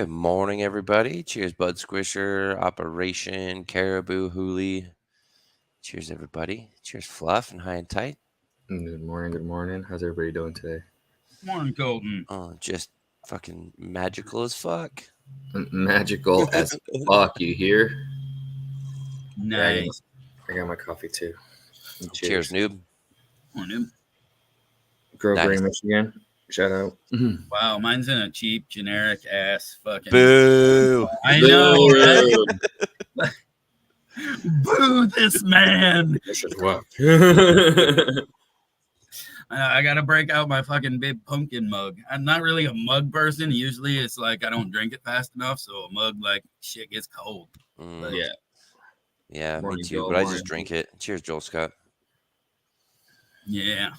Good morning, everybody. Cheers, Bud Squisher, Operation Caribou Hoolie. Cheers, everybody. Cheers, Fluff and High and Tight. Good morning. Good morning. How's everybody doing today? Morning, Colton. Oh, just fucking magical as fuck. Magical as fuck. You hear? Nice. I got my coffee too. Cheers, noob. Morning. Girl Nice. Gray, Michigan. Shout out. Wow, mine's in a cheap, generic ass fucking. Boo! I know, right? Boo this man. This is what. I gotta break out my fucking big pumpkin mug. I'm not really a mug person. Usually it's like I don't drink it fast enough, so a mug like shit gets cold. But Yeah. Yeah, Morning, me too. Joel. But I Morning. just drink it. Cheers, Joel Scott. yeah.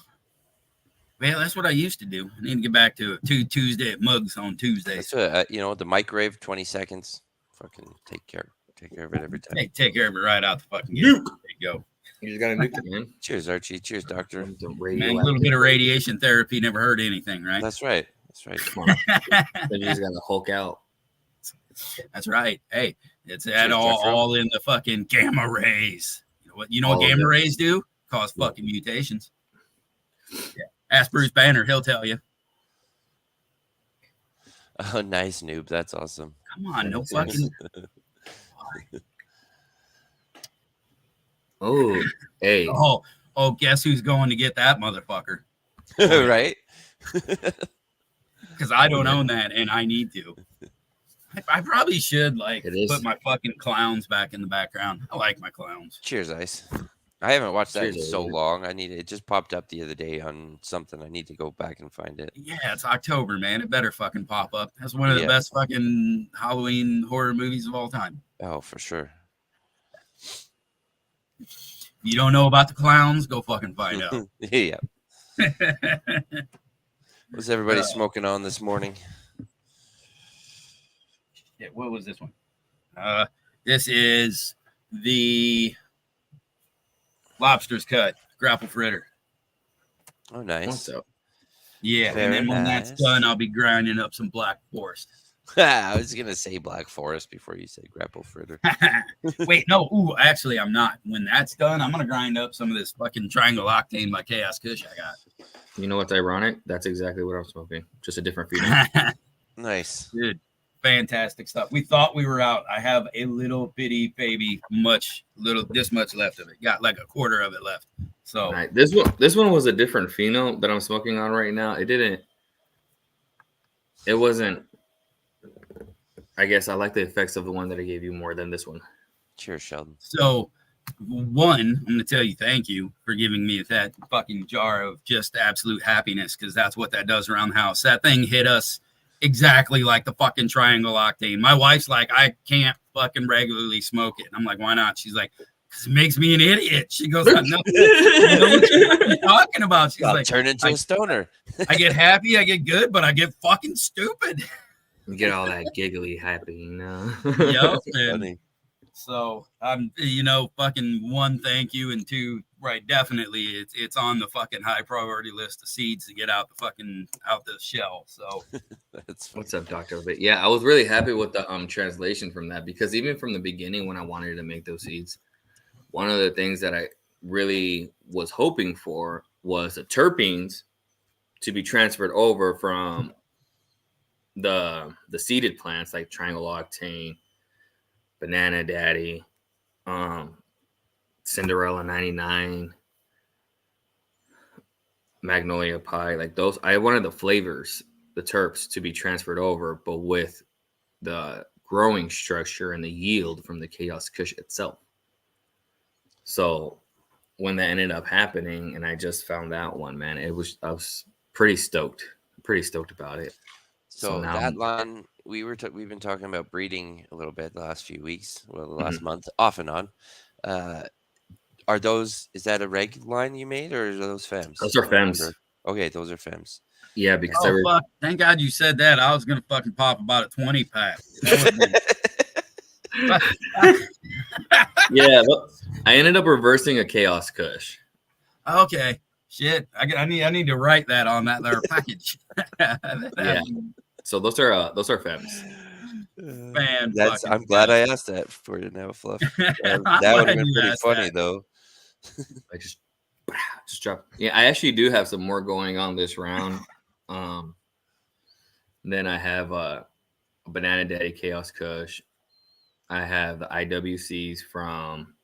Well, that's what I used to do. I need to get back to it. Tuesday mugs on Tuesdays. That's what, the microwave, 20 seconds. Fucking take care of it every time. Take care of it right out the fucking gate. There you go. You just gotta nuke it, man. Cheers, Archie. Cheers, Doctor. Man, a little bit of radiation therapy never hurt anything, right? That's right. Then you just gotta Hulk out. That's right. Hey, it's at all in the fucking gamma rays. You know what gamma rays do? Cause fucking mutations. Yeah. Ask Bruce Banner, he'll tell you. Oh, nice, noob. That's awesome. Come on, no fucking. Oh, hey. Oh, guess who's going to get that motherfucker? Right? Because I don't own that, and I need to. I probably should put my fucking clowns back in the background. I like my clowns. Cheers, Ice. I haven't watched that in Cheers, so Ice. long. It just popped up the other day on something. I need to go back and find it. Yeah, it's October, man. It better fucking pop up. That's one of the Yeah. best fucking Halloween horror movies of all time. Oh, for sure. You don't know about the clowns? Go fucking find out. Yeah. What's everybody smoking on this morning? Yeah, what was this one? This is the Lobster's Cut grapple fritter. Oh, nice. What's up? Yeah, Very and then when nice. that's done, I'll be grinding up some Black Forest. I was gonna say Black Forest before you said grapple fritter. Wait, no. Ooh, actually, I'm not. When that's done, I'm gonna grind up some of this fucking Triangle Octane by Chaos Kush I got. You know what's ironic? That's exactly what I'm smoking. Just a different feeling. Nice. Dude, fantastic stuff. We thought we were out. I have a little bitty baby, this much left of it. Got like a quarter of it left. So Right. This one was a different pheno that I'm smoking on right now. It wasn't. I guess I like the effects of the one that I gave you more than this one. Cheers, Sheldon. So, one, I'm going to tell you thank you for giving me that fucking jar of just absolute happiness, because that's what that does around the house. That thing hit us exactly like the fucking Triangle Octane. My wife's like, I can't fucking regularly smoke it. And I'm like, why not? She's like, because it makes me an idiot. She goes, I know what you're talking about. She's like, turn into a stoner. I get happy, I get good, but I get fucking stupid. You get all that giggly happy, you know. Yep. Funny. So fucking one, thank you, and two, right, definitely it's on the fucking high priority list of seeds to get out the shell. So That's funny. What's up, Dr. But yeah, I was really happy with the translation from that, because even from the beginning when I wanted to make those seeds, one of the things that I really was hoping for was the terpenes to be transferred over from the seeded plants like Triangle Octane, Banana Daddy, Cinderella 99, Magnolia Pie, like those. I wanted the flavors, the terps, to be transferred over, but with the growing structure and the yield from the Chaos Kush itself. So when that ended up happening and I just found that one, man, I was pretty stoked about it. So now that line, we've been talking about breeding a little bit the last few weeks, well, the last month, off and on. Is that a reg line you made, or are those femmes? Those are femmes. Okay, those are femmes. Yeah, because fuck, thank God you said that. I was gonna fucking pop about a 20 pack. Yeah, I ended up reversing a Chaos Kush. Okay, shit. I need to write that on that there package. Yeah. So those are femmes. Man, That's. fucking I'm glad I asked that for you now, Fluff. I'm That would glad have been you pretty asked funny, that. though. I just dropped. Yeah, I actually do have some more going on this round. Then I have a Banana Daddy Chaos Kush. I have the IWCs from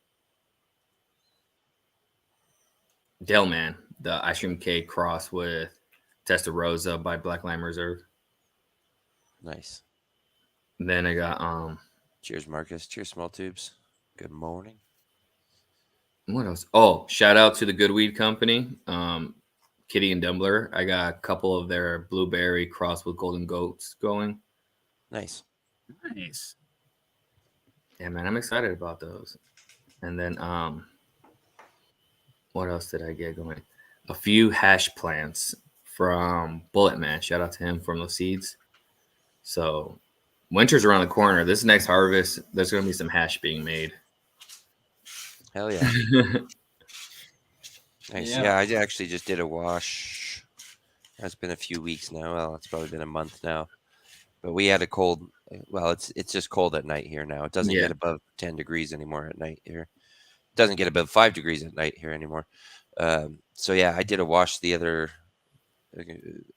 Delman, the Ice Cream Cake cross with Testarossa by Black Lime Reserve. Nice. Then I got Cheers, Marcus. Cheers, Small Tubes. Good morning. what else? Oh, shout out to the Good Weed Company, Kitty and Dumbler. I got a couple of their blueberry cross with golden goats going. Nice. Nice. Yeah, man, I'm excited about those. And then what else did I get going? A few hash plants from Bullet Man. Shout out to him from those seeds. So winter's around the corner. This next harvest, there's gonna be some hash being made. Hell yeah. Nice. Yeah. Yeah, I actually just did a wash. It's been a few weeks now. Well, it's probably been a month now. But we had a cold. Well, it's just cold at night here now. It doesn't Yeah. get above 10 degrees anymore at night here. It doesn't get above 5 degrees at night here anymore. So yeah, I did a wash the other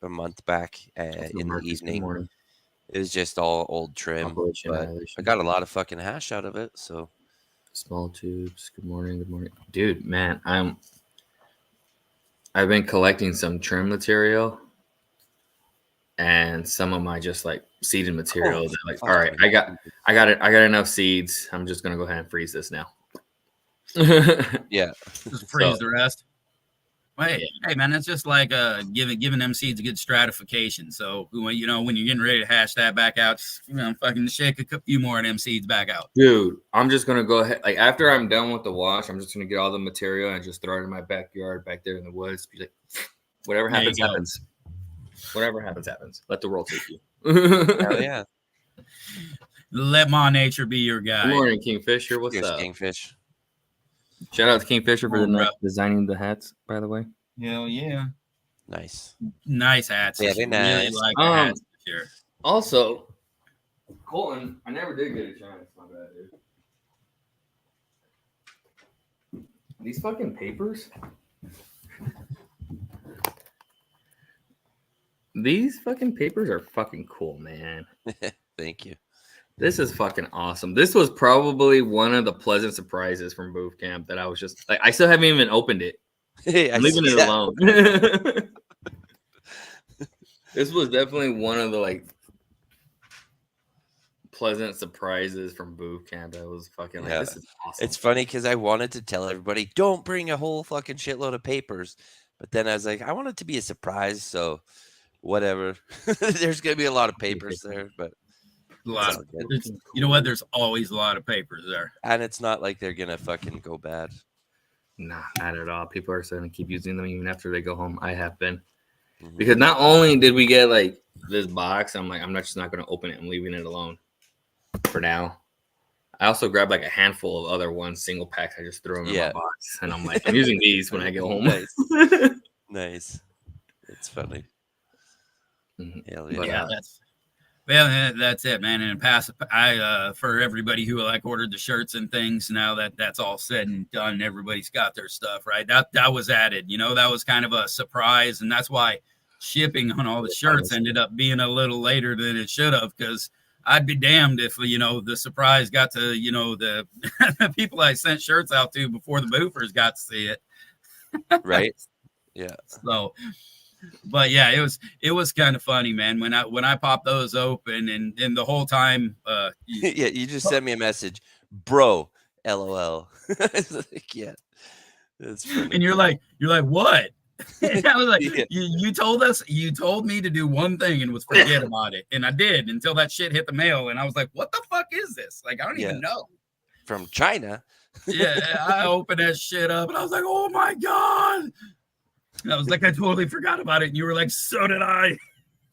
a month back in the evening. It was just all old trim, but I got a lot of fucking hash out of it. So Small Tubes. Good morning, dude. Man, I've been collecting some trim material and some of my just like seeded material. Like, all right, I got enough seeds. I'm just gonna go ahead and freeze this now. yeah, just freeze the rest. Hey, hey, man, that's just like giving them seeds a good stratification. So when you're getting ready to hash that back out, just, fucking shake a few more of them seeds back out. Dude, I'm just gonna go ahead. Like after I'm done with the wash, I'm just gonna get all the material and just throw it in my backyard back there in the woods. Be like, whatever happens, happens. Whatever happens, happens. Let the world take you. hell yeah. Let Ma Nature be your guide. Good morning, Kingfisher. What's Cheers, up? Kingfish. Shout out to Kingfisher for Bro. designing the hats, by the way. Hell yeah. Nice. Nice hats. Very Really nice. like the hats this year. Also, Colton, I never did get a chance. My bad, dude. These fucking papers. These fucking papers are fucking cool, man. Thank you. This is fucking awesome. This was probably one of the pleasant surprises from boot camp that I was just like, I still haven't even opened it. Hey, I'm leaving it alone. This was definitely one of the like pleasant surprises from boot camp. That was fucking like, this is awesome. It's funny because I wanted to tell everybody, don't bring a whole fucking shitload of papers. But then I was like, I want it to be a surprise. So whatever. There's going to be a lot of papers there, but You know what? There's always a lot of papers there. And it's not like they're going to fucking go bad. Nah, not at all. People are starting to keep using them even after they go home. I have been. Because not only did we get like this box, I'm like, I'm not going to open it. I'm leaving it alone for now. I also grabbed like a handful of other ones, single packs. I just threw them in my box. And I'm like, I'm using these when I get home. Nice. Nice. It's funny. Hell yeah. That's it, man. And for everybody who like ordered the shirts and things, now that's all said and done, everybody's got their stuff, right? That was added, that was kind of a surprise, and that's why shipping on all the shirts ended up being a little later than it should have, because I'd be damned if the surprise got to the the people I sent shirts out to before the boofers got to see it. Right. Yeah. So, but yeah, it was kind of funny, man. When I popped those open and the whole time, yeah, you just sent me a message, bro. LOL. Like, yeah, that's funny. And you're like, what? And I was like, you told me to do one thing and was forget about it, and I did until that shit hit the mail, and I was like, what the fuck is this? Like, I don't even know. From China. Yeah, I opened that shit up, and I was like, oh my god. And I was like, I totally forgot about it. And you were like, so did I.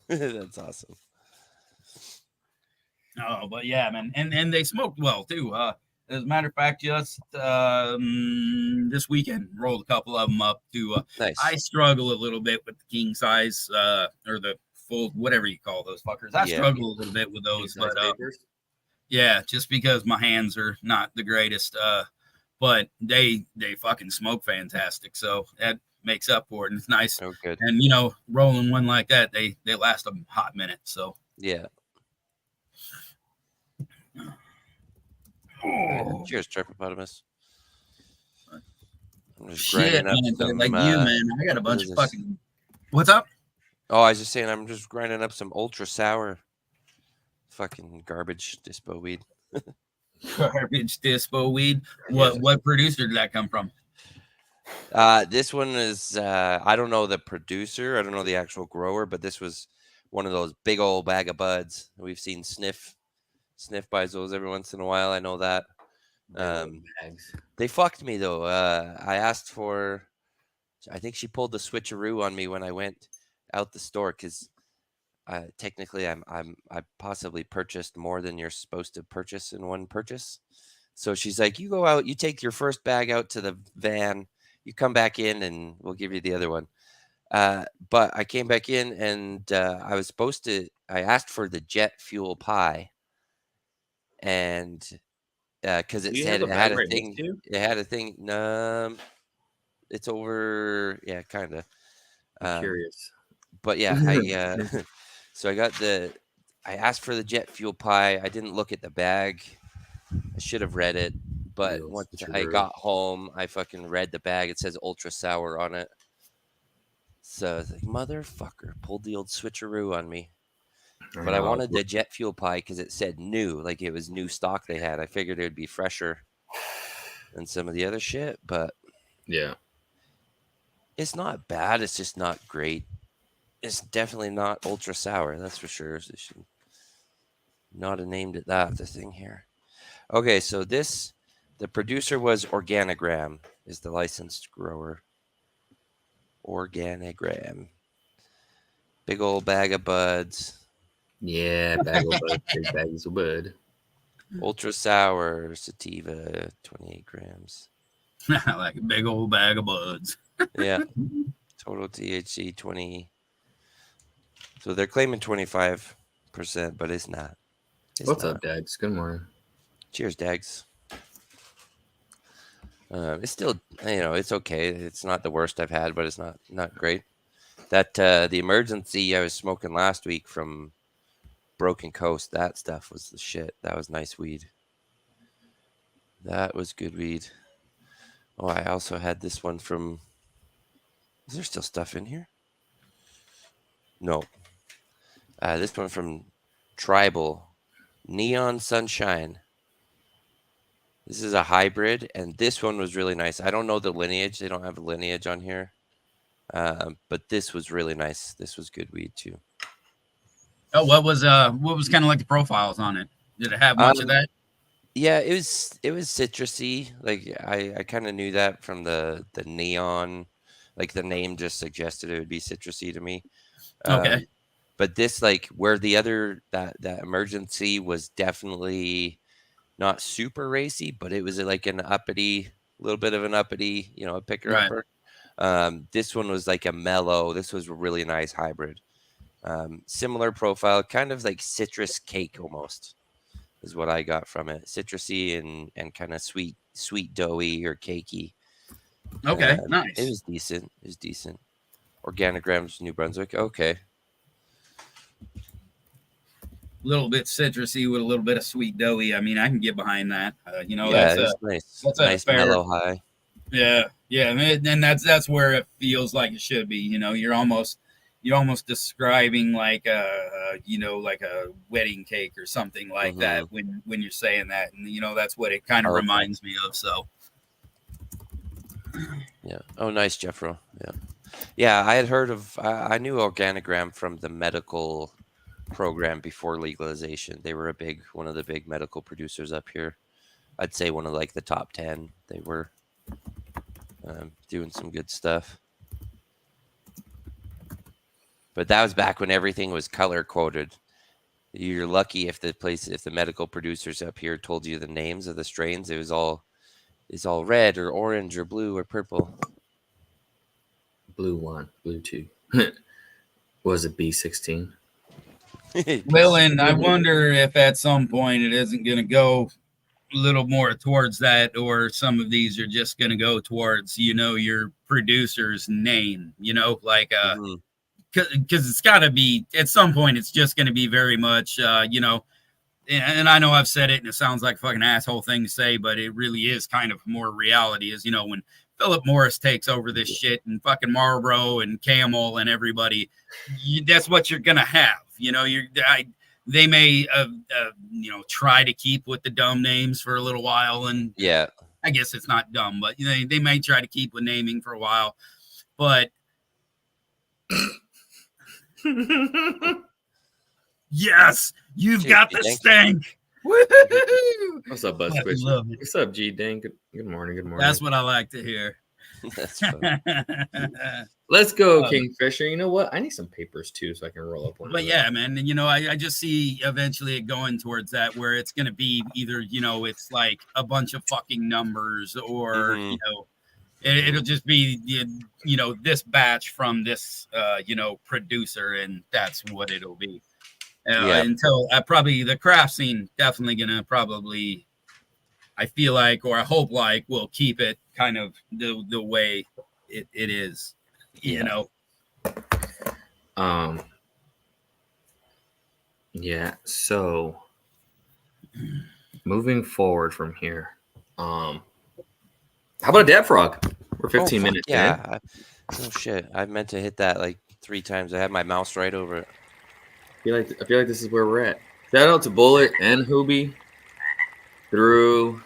That's awesome. Oh, but yeah, man. And they smoked well, too. As a matter of fact, just this weekend, rolled a couple of them up to. Nice. I struggle a little bit with the king size or the full, whatever you call those fuckers. I struggle a little bit with those, but yeah, just because my hands are not the greatest. But they fucking smoke fantastic, so that makes up for it, and it's nice. Oh, good. And rolling one like that, they last a hot minute. So yeah. Oh. Cheers, Trippopotamus. I'm just Shit, grinding up man, some, like you, man. I got a bunch of fucking. What's up? Oh, I was just saying, I'm just grinding up some ultra sour, fucking garbage dispo weed. Garbage dispo weed. What producer did that come from? This one is I don't know the producer, I don't know the actual grower, but this was one of those big old bag of buds. We've seen Sniff buys those every once in a while. I know that. They fucked me though. I asked for, I think she pulled the switcheroo on me when I went out the store, because technically I possibly purchased more than you're supposed to purchase in one purchase. So she's like, you go out, you take your first bag out to the van, you come back in and we'll give you the other one. But I came back in and I asked for the jet fuel pie, and because it said it had a thing. It had a thing. It's over. Yeah, kind of. I'm curious. But yeah, so I asked for the jet fuel pie. I didn't look at the bag. I should have read it. But once I got home, I fucking read the bag. It says ultra sour on it. So I was like, motherfucker, pulled the old switcheroo on me. But I wanted the jet fuel pie because it said new, like it was new stock they had. I figured it would be fresher than some of the other shit, but yeah, it's not bad. It's just not great. It's definitely not ultra sour, that's for sure. So they should not have named it that, the thing here. Okay, so the producer was Organigram, is the licensed grower. Organigram. Big old bag of buds. Yeah, bag of bud, big bags of bud. Ultra sour sativa, 28 grams. Like a big old bag of buds. Yeah. Total THC 20. So they're claiming 25%, but it's not. What's up, Dags? Good morning. Cheers, Dags. It's still, it's okay. It's not the worst I've had, but it's not great. That the emergency I was smoking last week from Broken Coast, that stuff was the shit. That was nice weed. That was good weed. Oh, I also had this one from, is there still stuff in here? No. This one from Tribal, Neon Sunshine. This is a hybrid, and this one was really nice. I don't know the lineage. They don't have a lineage on here. But this was really nice. This was good weed too. Oh, what was kind of like the profiles on it? Did it have much of that? Yeah, it was citrusy. Like I kind of knew that from the neon, like the name just suggested it would be citrusy to me. Okay. But this, like where the other that emergency was definitely not super racy, but it was like an uppity, little bit of an uppity, a picker upper. This one was like a mellow. This was a really nice hybrid. Similar profile, kind of like citrus cake almost is what I got from it. Citrusy and kind of sweet doughy or cakey. Okay, nice. It was decent. Organigrams, New Brunswick. Okay. Little bit citrusy with a little bit of sweet doughy. I mean, I can get behind that. That's nice. That's nice mellow high. Yeah, and that's where it feels like it should be. You're almost describing like a wedding cake or something like that when you're saying that, and that's what it kind of reminds me of. So yeah. Oh, nice, Jeffro. Yeah. I had heard of. I knew Organigram from the medical program before legalization. They were one of the big medical producers up here. I'd say one of like the top 10. They were doing some good stuff. But that was back when everything was color coded. You're lucky if the medical producers up here told you the names of the strains. It's all red or orange or blue or purple. Blue 1, blue 2. Was it B16? Well, and I wonder if at some point it isn't going to go a little more towards that, or some of these are just going to go towards, your producer's name, like, because it's got to be at some point, it's just going to be very much, and I know I've said it and it sounds like a fucking asshole thing to say, but it really is kind of more reality is, when Philip Morris takes over this shit and fucking Marlboro and Camel and everybody, that's what you're going to have. They may, try to keep with the dumb names for a little while. And yeah, I guess it's not dumb, but they may try to keep with naming for a while. But yes, you've got the stank. Woo-hoo-hoo! What's up, Buzz Squish? What's up, G Dang? Good morning. Good morning. That's what I like to hear. That's fun. Let's go, Kingfisher. You know what? I need some papers too, so I can roll up one. But yeah, man, and I just see eventually it going towards that where it's going to be either it's like a bunch of fucking numbers, or it'll just be this batch from this producer, and that's what it'll be. Until probably the craft scene definitely gonna probably, I feel like, or I hope like, will keep it kind of the way it is, Yeah. So moving forward from here, how about a dab frog? We're 15 minutes. Yeah. Oh shit! I meant to hit that like 3 times. I had my mouse right over it. I feel like this is where we're at. Shout out to Bullet and Hubie through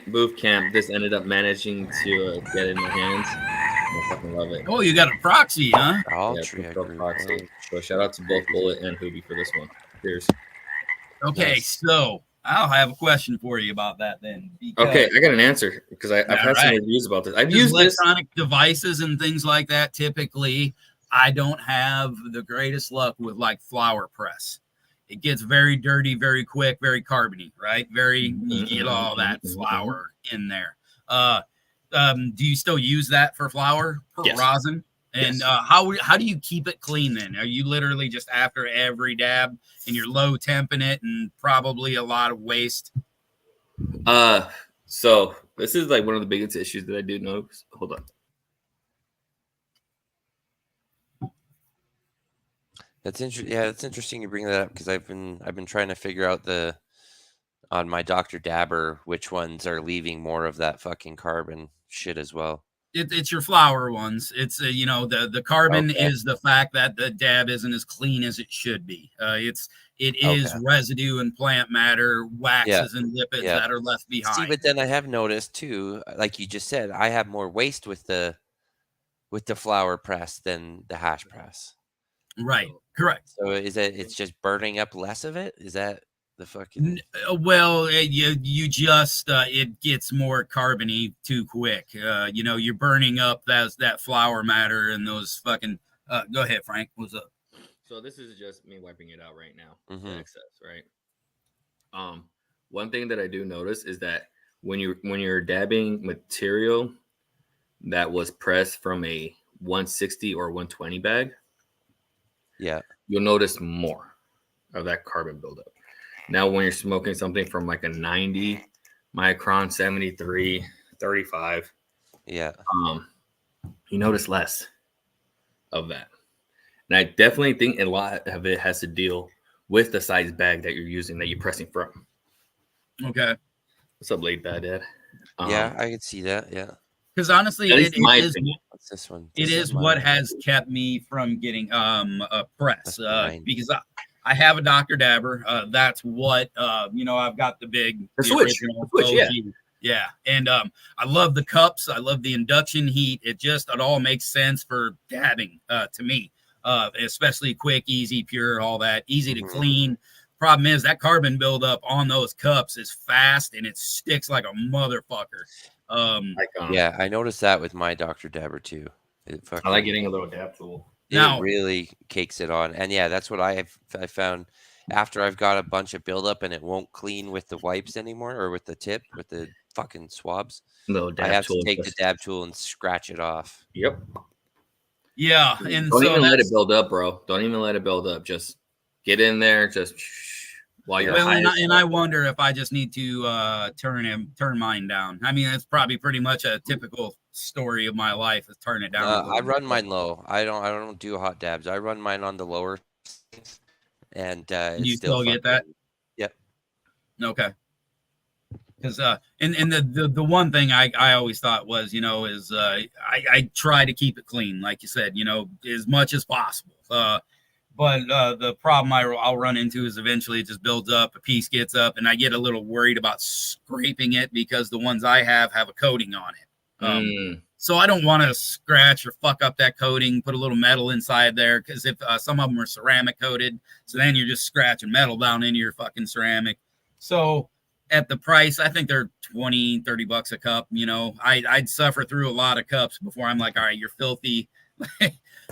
Booth Camp. This ended up managing to get in my hands. I fucking love it. Oh, you got a proxy, huh? Proxy. So shout out to both Bullet and Hubie for this one. Cheers. Okay, so I'll have a question for you about that then. Okay, I got an answer because I've had some reviews about this. I've used electronic devices and things like that. Typically, I don't have the greatest luck with like flower press. It gets very dirty, very quick, very carbony, right? You get all that flour in there. Do you still use that for flour, for rosin? And how do you keep it clean then? Are you literally just after every dab and you're low temping it and probably a lot of waste? So this is like one of the biggest issues that I do know. Hold on. That's interesting. Yeah, it's interesting you bring that up because I've been trying to figure out on my Dr. Dabber which ones are leaving more of that fucking carbon shit as well. It's your flour ones. It's the carbon is the fact that the dab isn't as clean as it should be. It is residue and plant matter, waxes and lipids that are left behind. See, but then I have noticed too, like you just said, I have more waste with the flour press than the hash press. Right. Correct. So it's just burning up less of it? Is that the fucking? Well, you just it gets more carbony too quick. You're burning up that flour matter and those fucking. Go ahead, Frank. What's up? So this is just me wiping it out right now. The excess, right? One thing that I do notice is that when you're dabbing material that was pressed from a 160 or 120 bag. Yeah, you'll notice more of that carbon buildup. Now, when you're smoking something from like a 90 micron, 73, 35, you notice less of that. And I definitely think a lot of it has to deal with the size bag that you're using, that you're pressing from. Okay. What's up, late bad dad? Yeah, I could see that. Yeah. Because honestly, it is. What's this one? It is what has kept me from getting a press because I have a Dr. Dabber. That's what I've got the big switch, yeah. And I love the cups. I love the induction heat. It all makes sense for dabbing to me, especially quick, easy, pure, all that, easy to clean. Problem is that carbon buildup on those cups is fast and it sticks like a motherfucker. Yeah, I noticed that with my Dr. Dabber too. I like getting a little dab tool. It really cakes it on, and yeah, that's what I found. After I've got a bunch of buildup and it won't clean with the wipes anymore, or with the tip, with the fucking swabs, I have to take the dab tool and scratch it off. Yep. Yeah, and Don't so even let it build up, bro. Don't even let it build up. Just get in there, just while you're well, high. and I wonder if I just need to turn mine down. I mean, it's probably pretty much a typical story of my life is turn it down. I run mine low. I don't do hot dabs. I run mine on the lower settings, and You it's still get that? Yep. Okay. Because and the one thing I always thought was, you know, is I try to keep it clean, like you said, you know, as much as possible. But the problem I'll run into is eventually it just builds up, a piece gets up, and I get a little worried about scraping it because the ones I have a coating on it. So I don't want to scratch or fuck up that coating, put a little metal inside there, because if some of them are ceramic coated, so then you're just scratching metal down into your fucking ceramic. So at the price, I think they're $20-$30 a cup. You know, I'd suffer through a lot of cups before I'm like, all right, you're filthy.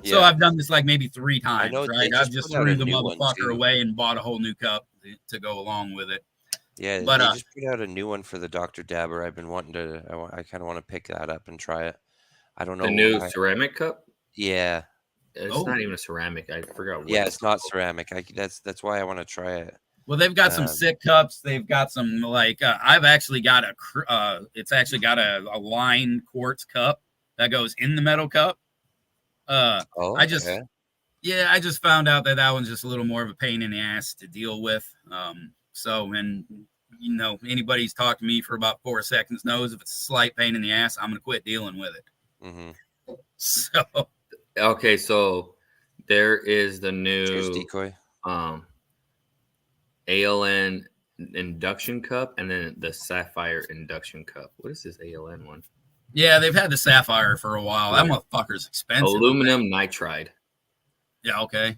So I've done this like maybe 3 times, right? I've just threw the motherfucker away and bought a whole new cup to go along with it. Yeah, but they just put out a new one for the Dr. Dabber. I've been wanting to. I kind of want to pick that up and try it. I don't know. The new ceramic cup. Yeah, it's not even a ceramic. I forgot. What it's not ceramic. That's why I want to try it. Well, they've got some sick cups. They've got some like I've actually got it's actually got a lined quartz cup that goes in the metal cup. I just found out that one's just a little more of a pain in the ass to deal with. So, and you know, anybody who's talked to me for about 4 seconds knows if it's a slight pain in the ass, I'm gonna quit dealing with it. Mm-hmm. So, okay, so there is the new decoy, ALN induction cup, and then the Sapphire induction cup. What is this ALN one? Yeah, they've had the Sapphire for a while. That motherfucker's expensive. Aluminum nitride. Yeah, okay.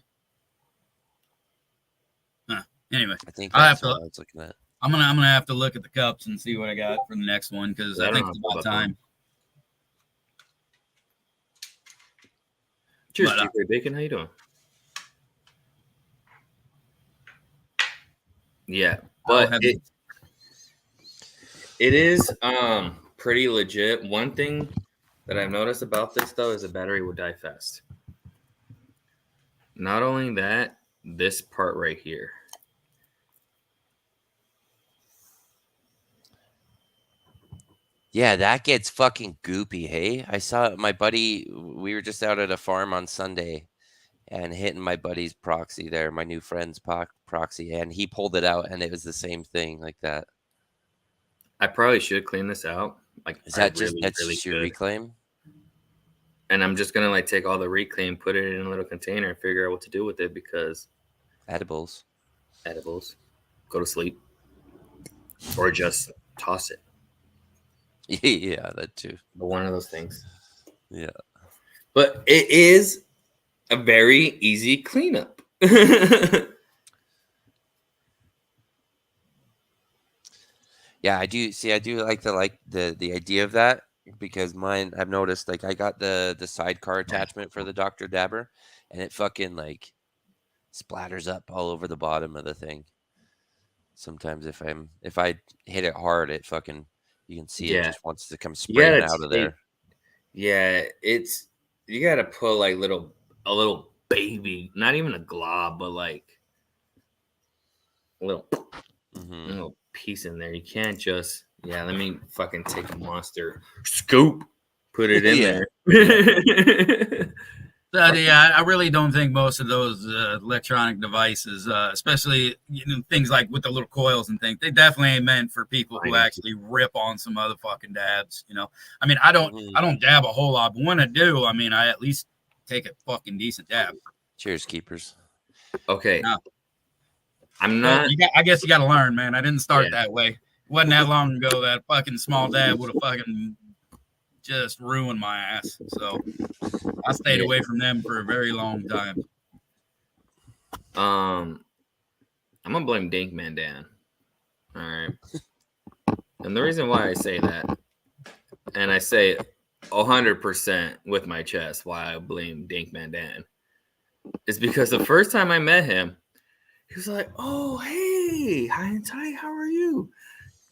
Anyway, I think that's what I was looking at. I'm gonna have to look at the cups and see what I got for the next one because I think it's about time. Cheers, Jeffrey Bacon. How you doing? Yeah, but it is pretty legit. One thing that I've noticed about this though is the battery will die fast. Not only that, this part right here. Yeah, that gets fucking goopy, hey? I saw my buddy, we were just out at a farm on Sunday and hitting my buddy's proxy there, my new friend's proxy, and he pulled it out and it was the same thing like that. I probably should clean this out. Like, is that just your reclaim? And I'm just gonna like take all the reclaim, put it in a little container, and figure out what to do with it because edibles, go to sleep, or just toss it. Yeah, that too. But one of those things. Yeah, but it is a very easy cleanup. Yeah, I do like the idea of that because mine, I've noticed like I got the sidecar attachment for the Dr. Dabber and it fucking like splatters up all over the bottom of the thing. Sometimes if I hit it hard, it fucking, you can see it just wants to come spraying out of there. Yeah, you gotta put like a little baby, not even a glob, but like a little piece in there. You can't just let me fucking take a monster scoop, put it in there. Yeah, I really don't think most of those electronic devices, especially things like with the little coils and things, they definitely ain't meant for people who actually rip on some other fucking dabs. You know, I mean, I don't dab a whole lot, but when I do, I mean, I at least take a fucking decent dab. Cheers, keepers. Okay, I'm not. Well, I guess you got to learn, man. I didn't start that way. It wasn't that long ago that fucking small dab would have fucking just ruined my ass. So I stayed away from them for a very long time. I'm gonna blame Dinkman Dan. All right. And the reason why I say that, and I say 100% with my chest why I blame Dinkman Dan, is because the first time I met him, he was like, "Oh, hey, hi and tight, how are you?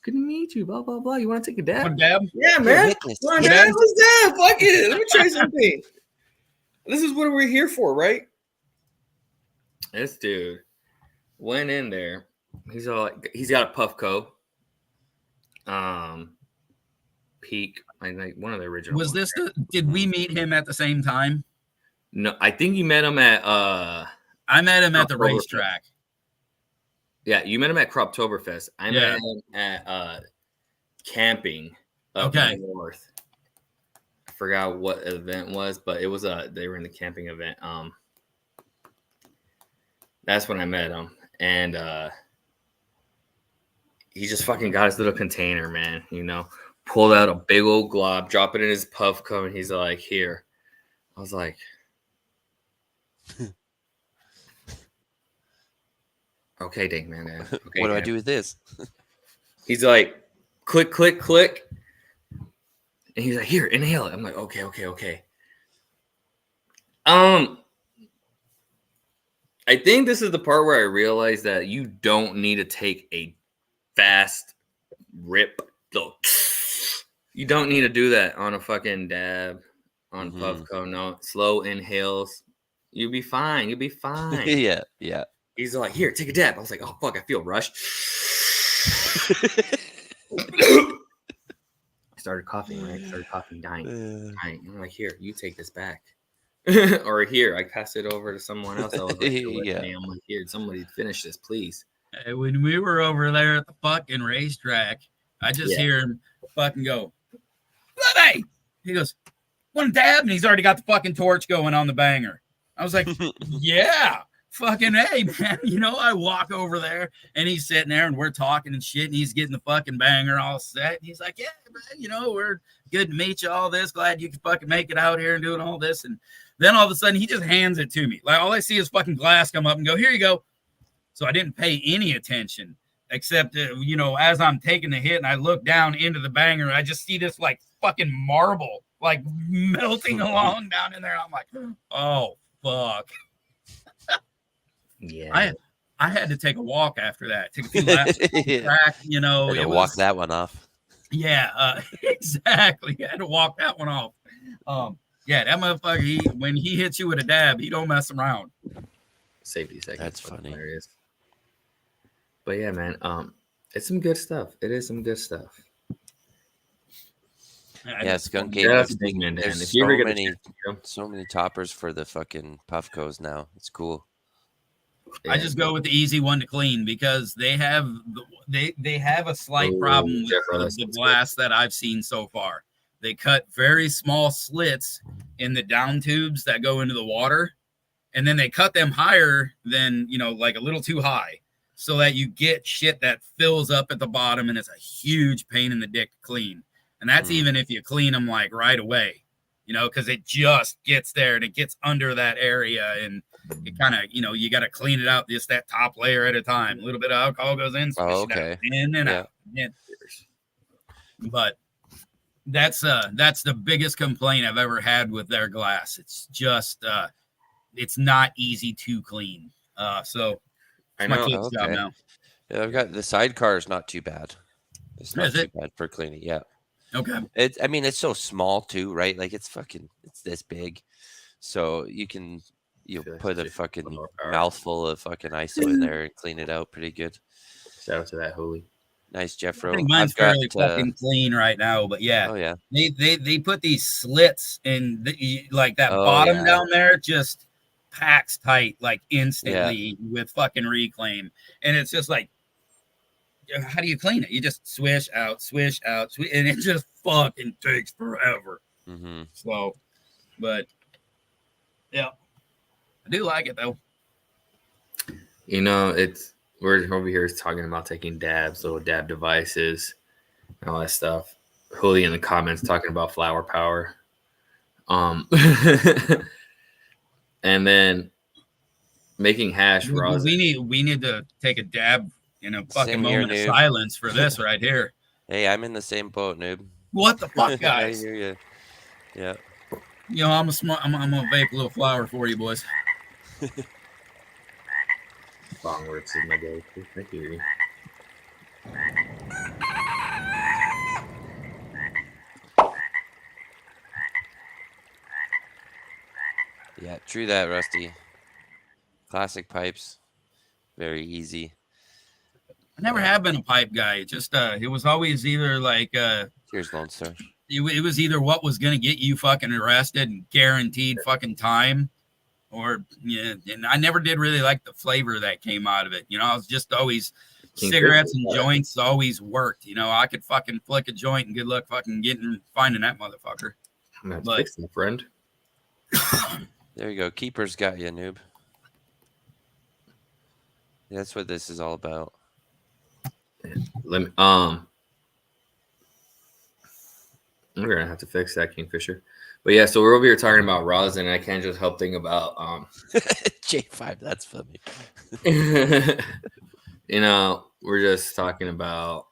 Good to meet you, blah, blah, blah. You want to take a dab?" One dab? Yeah, man. One dab? Let's dab. Fuck it. Let me try something. This is what we're here for, right? This dude went in there. He's all like, he's got a Puffco. Peak. I think one of the original. Was this did we meet him at the same time? No, I think you met him at I met him at the racetrack. Yeah, you met him at Croptoberfest. I met him at camping up in the north. I forgot what event was, but it was they were in the camping event. That's when I met him, and he just fucking got his little container, man. You know, pulled out a big old glob, drop it in his Puffco, and he's like, "Here." I was like, "Okay, dang man. Okay, what do I do with this?" He's like, "Click, click, click," and he's like, "Here, inhale it." I'm like, "Okay." I think this is the part where I realized that you don't need to take a fast rip. You don't need to do that on a fucking dab, on Puffco. No, slow inhales. You'll be fine. Yeah. He's like, "Here, take a dab." I was like, "Oh, fuck, I feel rushed." I started coughing, dying. I'm like, "Here, you take this back." Or here, I passed it over to someone else. I was like, I'm like, "Here, somebody finish this, please." When we were over there at the fucking racetrack, I just hear him fucking go, "Hey!" He goes, "One dab," and he's already got the fucking torch going on the banger. I was like, "Yeah, fucking hey, man." You know, I walk over there and he's sitting there and we're talking and shit, and he's getting the fucking banger all set. And he's like, "Yeah, man, you know, we're good to meet you, all this. Glad you could fucking make it out here and doing all this." And then all of a sudden he just hands it to me. Like, all I see is fucking glass come up and go, "Here you go." So I didn't pay any attention except, you know, as I'm taking the hit and I look down into the banger, I just see this like fucking marble like melting along down in there. I'm like, "Oh, fuck." Yeah. I had to take a walk after that. Take a few laps back, you know. Walk that one off. Yeah, exactly. I had to walk that one off. Yeah, that motherfucker, when he hits you with a dab, he don't mess around. Safety seconds. That's funny. Hilarious. But yeah, man, it's some good stuff. It is some good stuff. Yeah, Skunk Game. There's so many toppers for the fucking Puffcos now. It's cool. I just go with the easy one to clean because they have a slight problem with the glass that I've seen so far. They cut very small slits in the down tubes that go into the water, and then they cut them higher than, you know, like a little too high, so that you get shit that fills up at the bottom, and it's a huge pain in the dick to clean. And that's even if you clean them like right away, you know, because it just gets there and it gets under that area, and it kind of, you know, you got to clean it out just that top layer at a time. A little bit of alcohol goes in, in and out. Yeah. But that's the biggest complaint I've ever had with their glass. It's just it's not easy to clean. So I know. My kid's job now. Yeah, I've got the sidecar is not too bad. It's not too bad for cleaning. Yeah. Okay. I mean, it's so small too, right? Like it's this big, so you can put a fucking mouthful of fucking ISO in there and clean it out pretty good. Shout out to that Holy. Nice, Jeffro. I think mine's fairly fucking clean right now, but yeah. Oh yeah. They put these slits in like that bottom down there just packs tight like instantly with fucking reclaim, and it's just like, how do you clean it? You just swish out, and it just fucking takes forever. So, but yeah, I do like it though. You know, we're over here talking about taking dabs, little dab devices, and all that stuff. Holy in the comments talking about flower power. And then making hash rosin. We need to take a dab in a fucking moment of silence for this right here. Hey, I'm in the same boat, noob. What the fuck, guys? I hear you. Yeah. You know, I'm gonna vape a little flower for you, boys. Long words in my day. I hear you. True that, Rusty. Classic pipes. Very easy. I never have been a pipe guy. It just it was always either like Here's Lone Star. it was either what was gonna get you fucking arrested and guaranteed fucking time, or yeah, and I never did really like the flavor that came out of it. You know, I was just always cigarettes and joints always worked. You know, I could fucking flick a joint and good luck fucking finding that motherfucker. I'm gonna fix it, friend. There you go. Keeper's got you, noob. That's what this is all about. Let me we're gonna have to fix that, Kingfisher. But yeah, so we're over here talking about rosin, and I can't just help think about J5. That's funny. You know, we're just talking about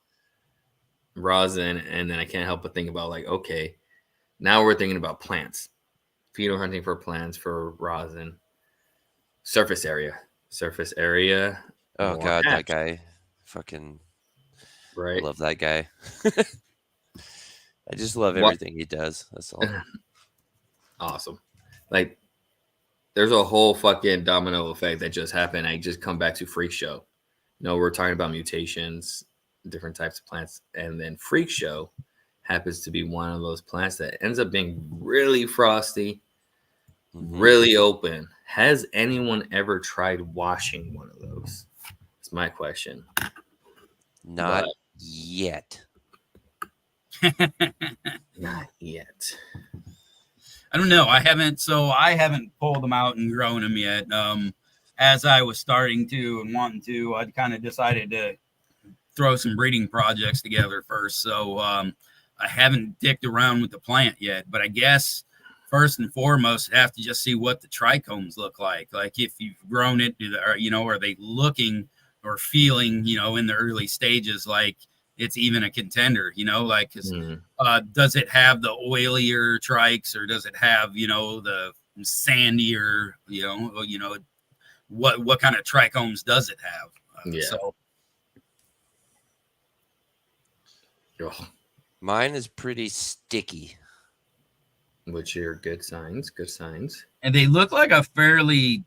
rosin, and then I can't help but think about like, okay, now we're thinking about plants, feeder hunting for plants for rosin, surface area. Oh God, that guy, fucking right. Love that guy. I just love everything he does. That's all. Awesome. Like, there's a whole fucking domino effect that just happened. I just come back to Freak Show. You know, we're talking about mutations, different types of plants, and then Freak Show happens to be one of those plants that ends up being really frosty, really open. Has anyone ever tried washing one of those? That's my question. Not yet. Not yet. I don't know. I haven't pulled them out and grown them yet. As I was starting to and wanting to, I kind of decided to throw some breeding projects together first. So I haven't dicked around with the plant yet, but I guess first and foremost, I have to just see what the trichomes look like. Like if you've grown it, are they looking or feeling, in the early stages, like it's even a contender, like, does it have the oilier trikes, or does it have, the sandier, what kind of trichomes does it have? Mine is pretty sticky. Which are good signs. And they look like a fairly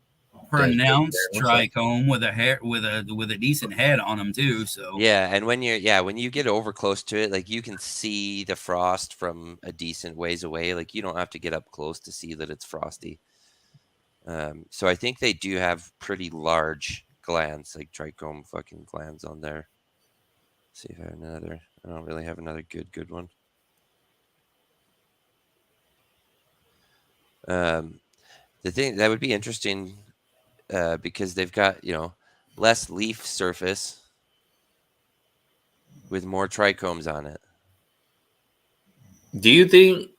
pronounced trichome with a decent head on them too. So yeah, and when you get over close to it, like you can see the frost from a decent ways away. Like you don't have to get up close to see that it's frosty. So I think they do have pretty large glands, like trichome fucking glands on there. Let's see if I have another. I don't really have another good one. The thing that would be interesting, because they've got less leaf surface with more trichomes on it. Do you think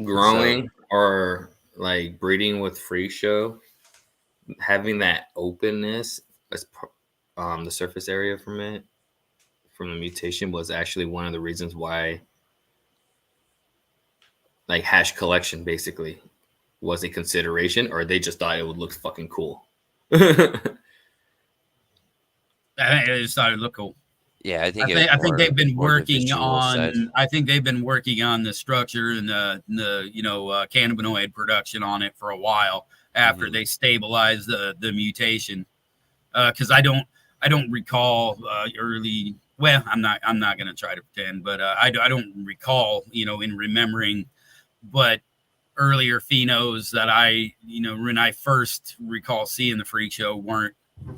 growing or like breeding with Freak Show, having that openness as the surface area from the mutation was actually one of the reasons why, like, hash collection basically was a consideration, or they just thought it would look fucking cool? I just thought it looked cool. Yeah, I think they've been working on. I think they've been working on the structure and the cannabinoid production on it for a while after they stabilized the mutation. Because I don't recall early. Well, I'm not going to try to pretend, but I don't recall in remembering, but earlier phenos that when I first recall seeing the Freak Show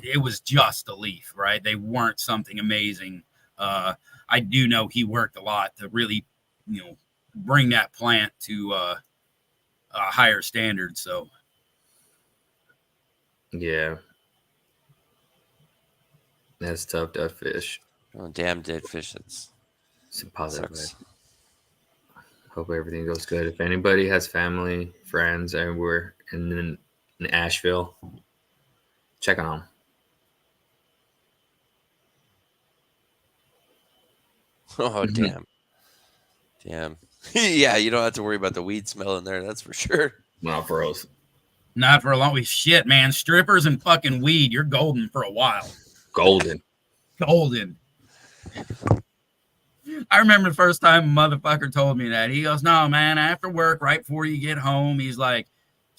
it was just a leaf, right? They weren't something amazing. I do know he worked a lot to really, bring that plant to a higher standard. So, yeah, that's tough, dead fish. Oh, damn dead fish! It's positive. Hope everything goes good. If anybody has family, friends, and we're in Asheville, check on them. Oh, damn. Yeah, you don't have to worry about the weed smell in there. That's for sure. Not for us. Not for a long shit, man. Strippers and fucking weed, you're golden for a while. Golden. I remember the first time a motherfucker told me that. He goes, no, man, after work, right before you get home, he's like,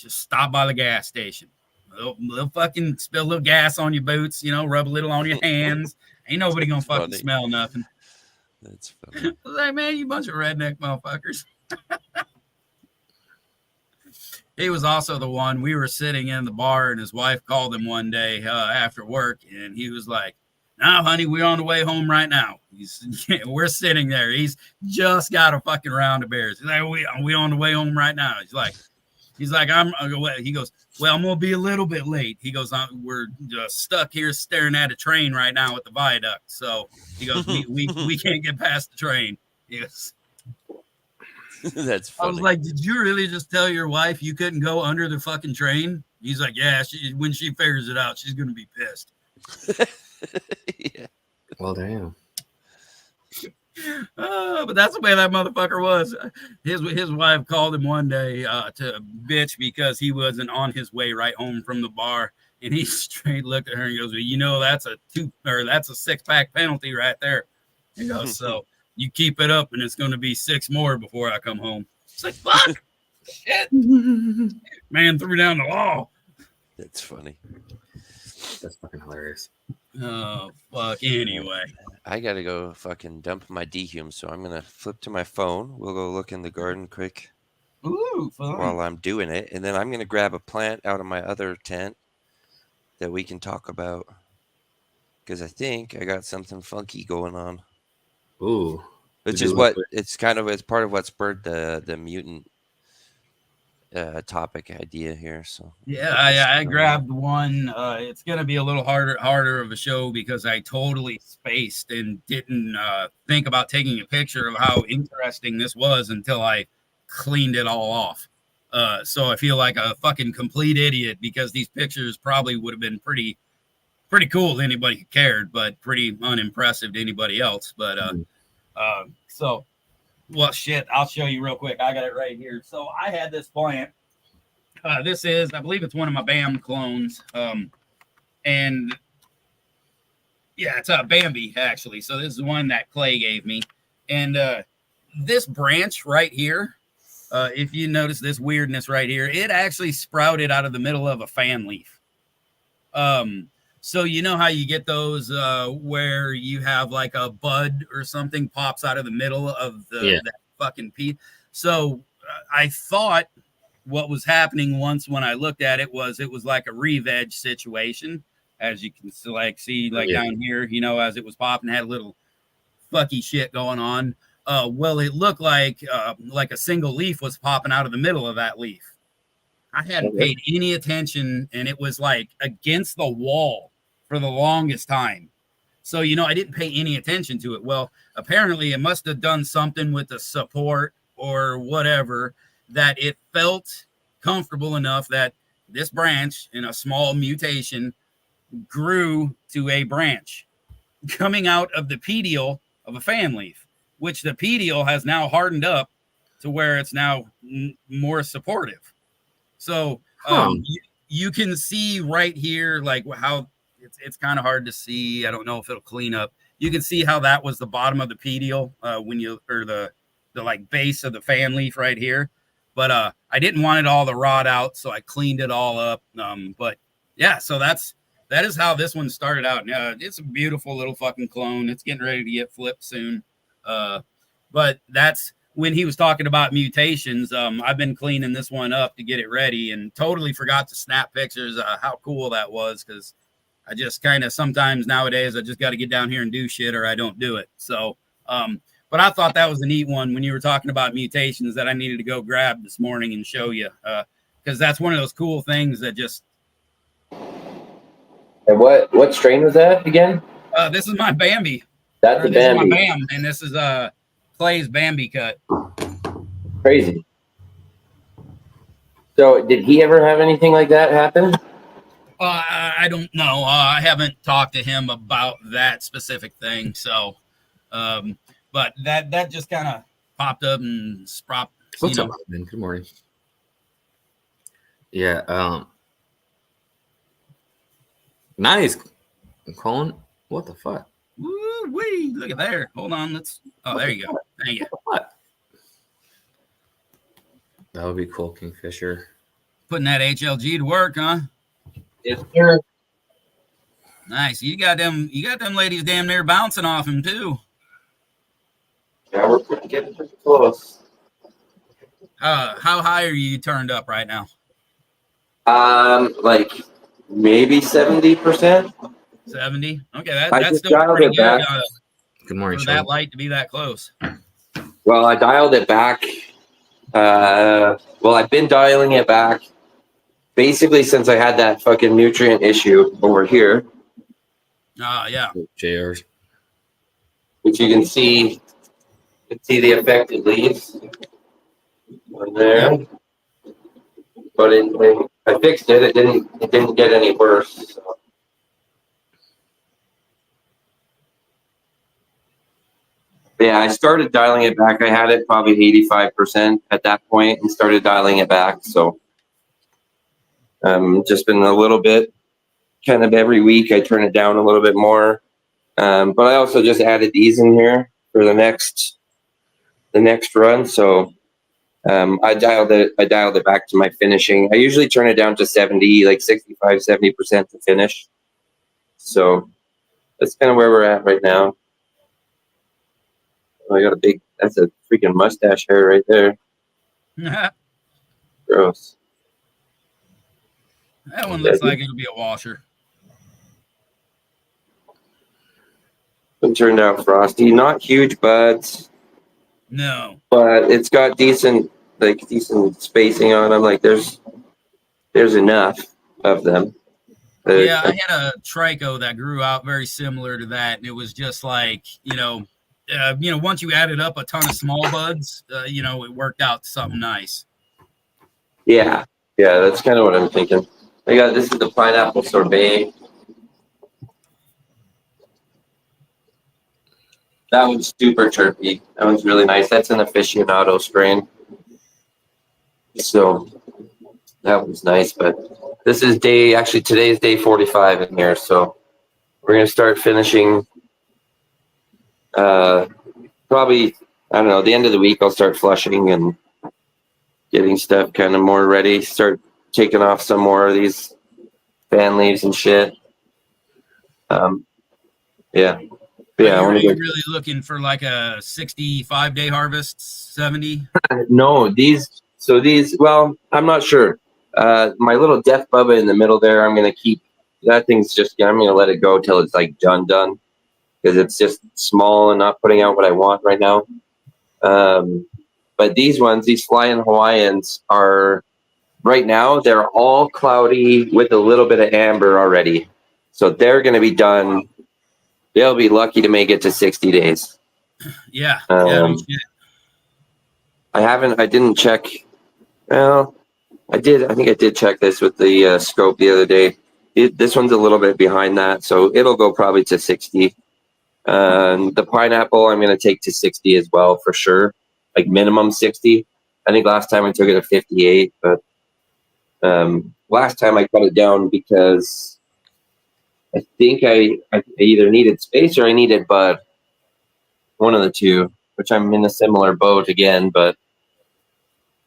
just stop by the gas station. They'll fucking spill a little gas on your boots, you know, rub a little on your hands. Ain't nobody gonna fucking smell nothing. That's funny. I was like, man, you bunch of redneck motherfuckers. He was also the one, we were sitting in the bar and his wife called him one day after work, and he was like, "Now, honey, we're on the way home right now." We're sitting there. He's just got a fucking round of beers. He's like, we on the way home right now. He's like, he goes, well, I'm gonna be a little bit late. He goes, we're just stuck here staring at a train right now at the viaduct. So he goes, we can't get past the train. He goes, that's funny. I was like, did you really just tell your wife you couldn't go under the fucking train? He's like, yeah, when she figures it out, she's gonna be pissed. Yeah. Well, damn. But that's the way that motherfucker was. His wife called him one day to bitch because he wasn't on his way right home from the bar, and he straight looked at her and goes, well, you know, that's a 6-pack penalty right there. He goes, so you keep it up and it's going to be 6 more before I come home. It's like, fuck. Shit. Man threw down the law. That's funny. That's fucking hilarious. Oh, fuck. Anyway. I got to go fucking dump my dehume, so I'm going to flip to my phone. We'll go look in the garden quick. Ooh, fun. While I'm doing it. And then I'm going to grab a plant out of my other tent that we can talk about. Because I think I got something funky going on. Ooh. Which is what it's part of what spurred the mutant topic idea here. So yeah, I grabbed one. It's gonna be a little harder of a show because I totally spaced and didn't think about taking a picture of how interesting this was until I cleaned it all off. So I feel like a fucking complete idiot because these pictures probably would have been pretty cool to anybody who cared, but pretty unimpressive to anybody else. But so, well, shit, I'll show you real quick. I got it right here. So I had this plant. This is, I believe it's one of my BAM clones. And yeah, it's a Bambi actually. So this is one that Clay gave me. And this branch right here, if you notice this weirdness right here, it actually sprouted out of the middle of a fan leaf. So you know how you get those where you have like a bud or something pops out of the middle of that fucking pea. So I thought what was happening once when I looked at it was like a re-veg situation, as you can see down here, you know, as it was popping, had a little fucky shit going on. Well, it looked like a single leaf was popping out of the middle of that leaf. I hadn't paid any attention, and it was like against the wall for the longest time. So, you know, I didn't pay any attention to it. Well, apparently it must have done something with the support or whatever that it felt comfortable enough that this branch in a small mutation grew to a branch coming out of the petiole of a fan leaf, which the petiole has now hardened up to where it's now more supportive. So you can see right here, like how it's kind of hard to see. I don't know if it'll clean up. You can see how that was the bottom of the petiole the like base of the fan leaf right here. But I didn't want it all to rot out, so I cleaned it all up. But yeah, so that is how this one started out. It's a beautiful little fucking clone. It's getting ready to get flipped soon. But that's when he was talking about mutations. I've been cleaning this one up to get it ready and totally forgot to snap pictures how cool that was, because I just kind of sometimes nowadays I just got to get down here and do shit or I don't do it. So but I thought that was a neat one when you were talking about mutations that I needed to go grab this morning and show you, because that's one of those cool things that just. And what strain was that again? This is my Bambi. That's the Bambi. This is my Bam, and this is Clay's Bambi cut. Crazy. So did he ever have anything like that happen? I don't know. I haven't talked to him about that specific thing. So, but that just kind of popped up and spropped. What's up, man? Good morning. Yeah. Nice. Colin, what the fuck? Woo-wee. Look at there. Hold on. There you go. Thank you. What? That would be cool, Kingfisher. Putting that HLG to work, huh? Yes, sir. Nice. You got them ladies damn near bouncing off him too. Yeah, we're getting pretty close. How high are you turned up right now? Like maybe 70%. 70. Okay, I that's just still dialed pretty it good back. Good morning, for Sean. that light to be that close. Well, I dialed it back. I've been dialing it back basically since I had that fucking nutrient issue over here, Yeah. JRs. which you can see the affected leaves on there. Yep. But I fixed it. It didn't get any worse. So. Yeah, I started dialing it back. I had it probably 85% at that point and started dialing it back. So just been a little bit, kind of every week I turn it down a little bit more. But I also just added these in here for the next run. So I dialed it back to my finishing. I usually turn it down to 70, like 65, 70% to finish. So that's kind of where we're at right now. Oh, I got that's a freaking mustache hair right there. Gross. That one looks like it'll be a washer. It turned out frosty. Not huge buds. No. But it's got decent spacing on them. Like there's enough of them. Yeah, I had a tricho that grew out very similar to that, and it was just like, once you added up a ton of small buds, it worked out something nice. Yeah, that's kind of what I'm thinking. This is the pineapple sorbet. That one's super terpy. That one's really nice. That's an aficionado strain. So that was nice, but today's day 45 in here. So we're going to start finishing, probably, I don't know, the end of the week, I'll start flushing and getting stuff kind of more ready. Start taking off some more of these fan leaves and shit. Yeah. Yeah, Are you really looking for like a 65-day harvest, 70? No, well, I'm not sure. My little death bubba in the middle there, I'm going to keep. That thing's I'm going to let it go till it's like done, because it's just small and not putting out what I want right now. But these flying Hawaiians are, right now, they're all cloudy with a little bit of amber already. So they're going to be done. They'll be lucky to make it to 60 days. Yeah. I didn't check. Well, I did. I think I did check this with the scope the other day. This one's a little bit behind that, so it'll go probably to 60. The pineapple, I'm going to take to 60 as well for sure, like minimum 60. I think last time I took it to 58, but last time I cut it down because I think I either needed space or I needed bud. One of the two, which I'm in a similar boat again, but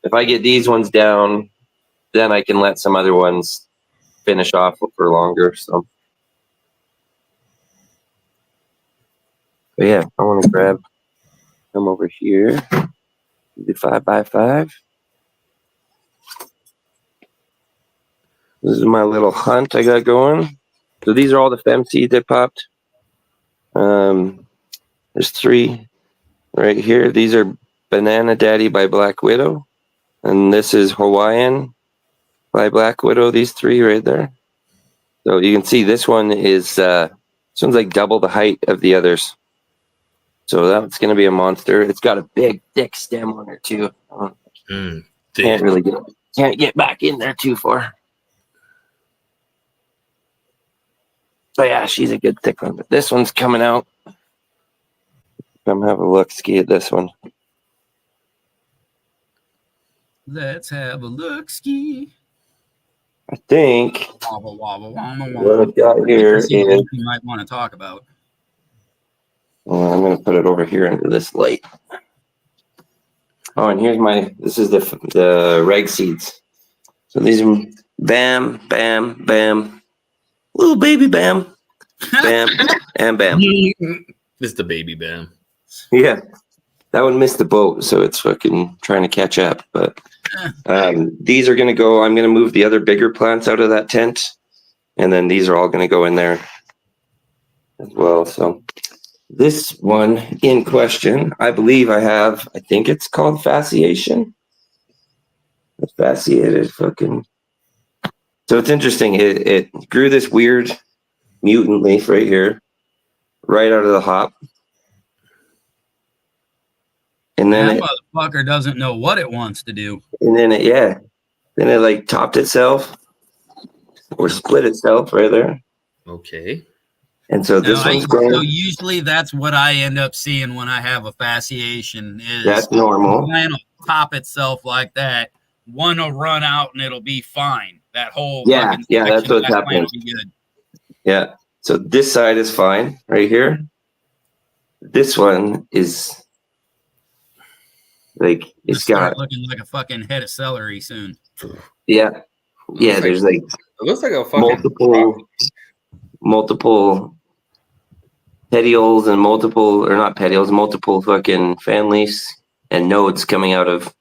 if I get these ones down, then I can let some other ones finish off for longer. So, but yeah, I want to come over here, do 5x5. This is my little hunt I got going. So these are all the fem seeds I popped. There's 3 right here. These are Banana Daddy by Black Widow. And this is Hawaiian by Black Widow, these 3 right there. So you can see this one is, this one's like double the height of the others. So that's going to be a monster. It's got a big, thick stem on her too. Can't get back in there too far. So yeah, she's a good thick one. But this one's coming out. Come have a look, ski at this one. Let's have a look, ski. I think Wobble, wobble, wobble, what wobble. I've got here is, You might want to talk about. well, I'm going to put it over here under this light. Oh, and here's this is the reg seeds. So these are bam, bam, bam, little baby bam, bam, and bam. It's the baby bam. Yeah, that one missed the boat, so it's fucking trying to catch up. But these are gonna go. I'm gonna move the other bigger plants out of that tent, and then these are all gonna go in there as well. So this one in question, I believe I think it's called fasciation. It's fasciated fucking. So it's interesting. It grew this weird mutant leaf right here, right out of the hop. And then that motherfucker doesn't know what it wants to do. And then then it like topped itself or split itself right there. Okay. And so this one's going. So usually that's what I end up seeing when I have a fasciation. That's normal. The plant will top itself like that. One will run out and it'll be fine. That whole that's what's happening. Yeah. So this side is fine right here. This one is like it's got looking like a fucking head of celery soon. Yeah. There's like it looks like a fucking multiple petioles and multiple fucking fan leaves and nodes coming out of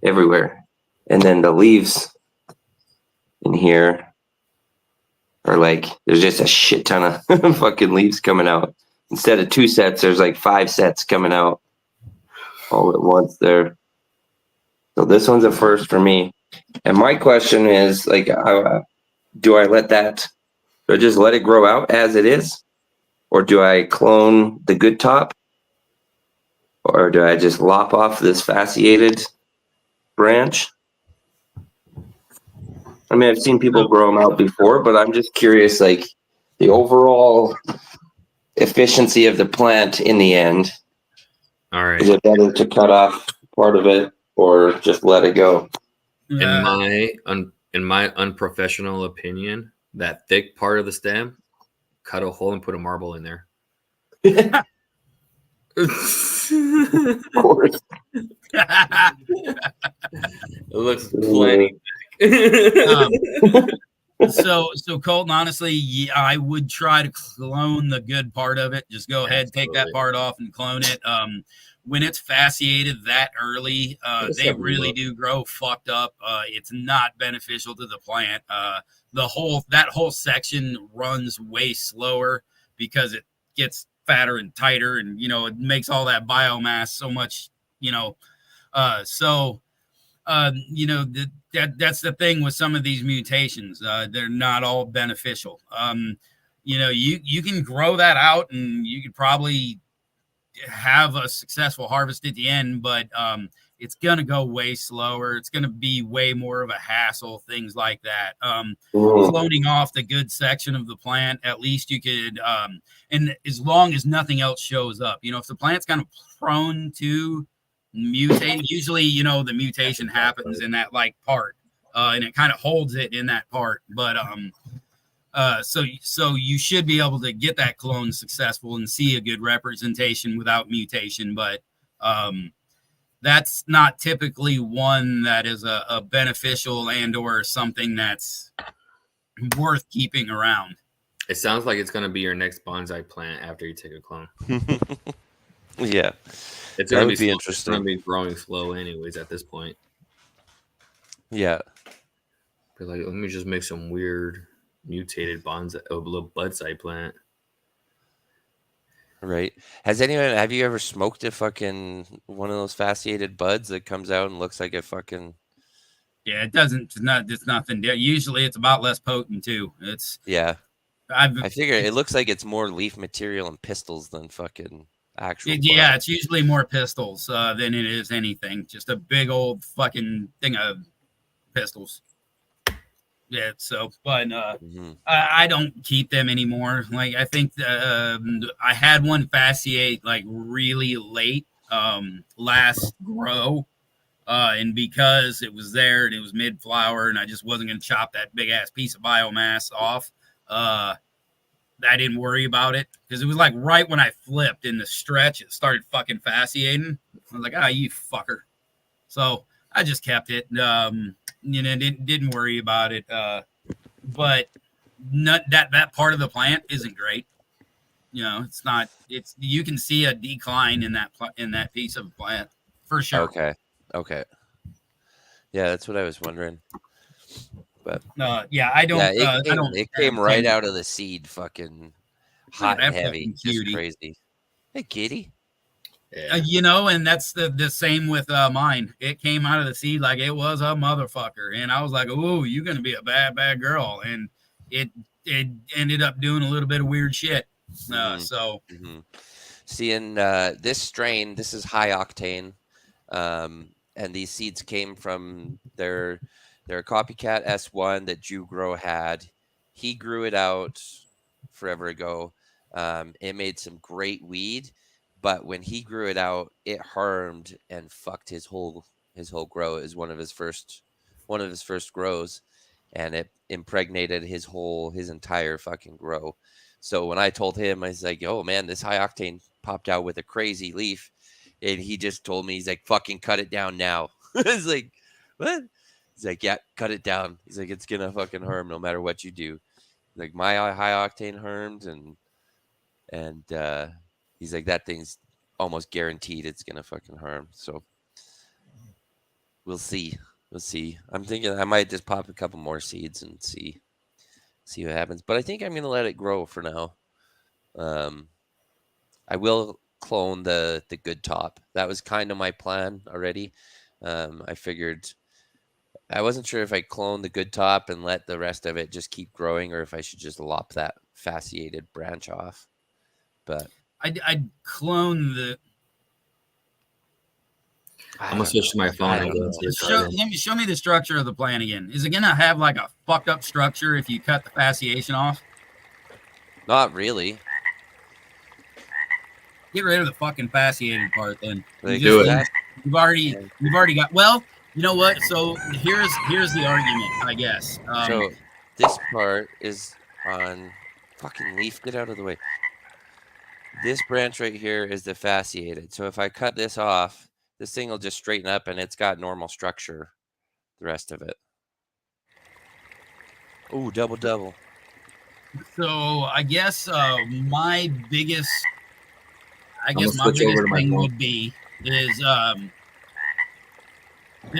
everywhere. And then the leaves in here are like, there's just a shit ton of fucking leaves coming out. Instead of 2 sets, there's like 5 sets coming out all at once there. So this one's a first for me. And my question is, like, do I just let it grow out as it is? Or do I clone the good top? Or do I just lop off this fasciated branch? I mean, I've seen people grow them out before, but I'm just curious, like, the overall efficiency of the plant in the end. All right. Is it better to cut off part of it or just let it go? In my unprofessional opinion, that thick part of the stem, cut a hole and put a marble in there. Of course. It looks plenty. So Colton, honestly, I would try to clone the good part of it. Just go ahead, take that part off and clone it. When it's fasciated that early, they really do grow fucked up. It's not beneficial to the plant. That whole section runs way slower because it gets fatter and tighter, and it makes all that biomass so much. That's the thing with some of these mutations. They're not all beneficial. You can grow that out and you could probably have a successful harvest at the end, but it's going to go way slower. It's going to be way more of a hassle, things like that. Cloning off the good section of the plant, at least you could, and as long as nothing else shows up, if the plant's kind of prone to mutate, usually the mutation happens in that like part, and it kind of holds it in that part. But so you should be able to get that clone successful and see a good representation without mutation. But that's not typically one that is a beneficial and or something that's worth keeping around. It sounds like it's going to be your next bonsai plant after you take a clone. Yeah. It's going to be interesting. It's going to be growing slow anyways at this point. Yeah. But let me just make some weird mutated bonsai, a little budsai plant. Right. Have you ever smoked a fucking one of those fasciated buds that comes out and looks like a fucking... Yeah, it's nothing. Usually it's about less potent too. I figure it looks like it's more leaf material and pistils than fucking actual. Yeah, it's usually more pistils than it is anything. Just a big old fucking thing of pistils. Yeah, but I don't keep them anymore. Like, I think I had one fasciate like really late last grow, and because it was there and it was mid flower and I just wasn't going to chop that big ass piece of biomass off, I didn't worry about it because it was like right when I flipped in the stretch, it started fucking fasciating. I was like, you fucker. So I just kept it. Didn't worry about it. But not that part of the plant isn't great. It's not. It's you can see a decline in that piece of plant for sure. Okay. Yeah, that's what I was wondering. But yeah, I don't. It came right out of the seed, fucking hot and heavy, just crazy. Hey, kitty. Yeah. And that's the same with mine. It came out of the seed like it was a motherfucker, and I was like, "Oh, you're gonna be a bad girl," and it ended up doing a little bit of weird shit. Seeing this strain, this is high octane, and these seeds came from their copycat S1 that Jew Grow had. He grew it out forever ago. It made some great weed. But when he grew it out, it harmed and fucked his whole grow. It was one of his first grows, and it impregnated his entire fucking grow. So when I told him, I was like, "Oh man, this high octane popped out with a crazy leaf," and he just told me, he's like, "Fucking cut it down now." I was like, "What?" He's like, "Yeah, cut it down." He's like, "It's gonna fucking harm no matter what you do." Like my high octane harmed, and he's like, that thing's almost guaranteed it's gonna fucking harm. So we'll see. I'm thinking I might just pop a couple more seeds and see what happens. But I think I'm gonna let it grow for now. I will clone the good top. That was kind of my plan already. I figured I wasn't sure if I clone the good top and let the rest of it just keep growing, or if I should just lop that fasciated branch off. But I'd clone the. I'm gonna switch to my phone. Show me the structure of the plant again. Is it gonna have like a fucked up structure if you cut the fasciation off? Not really. Get rid of the fucking fasciated part, then. You've already got. Well, you know what? So here's the argument, I guess. So this part is on fucking leaf. Get out of the way. This branch right here is the fasciated. So if I cut this off, this thing will just straighten up, and it's got normal structure. The rest of it. Ooh, double. So I guess my biggest thing would be is the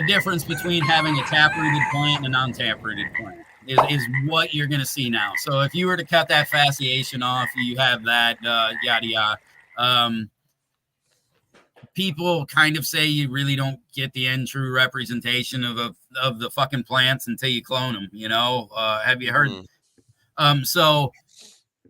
difference between having a tap-rooted plant and a non-tap-rooted plant is what you're going to see now. So if you were to cut that fasciation off, you have that yada yada. People kind of say you really don't get the end true representation of the fucking plants until you clone them. Have you heard? So,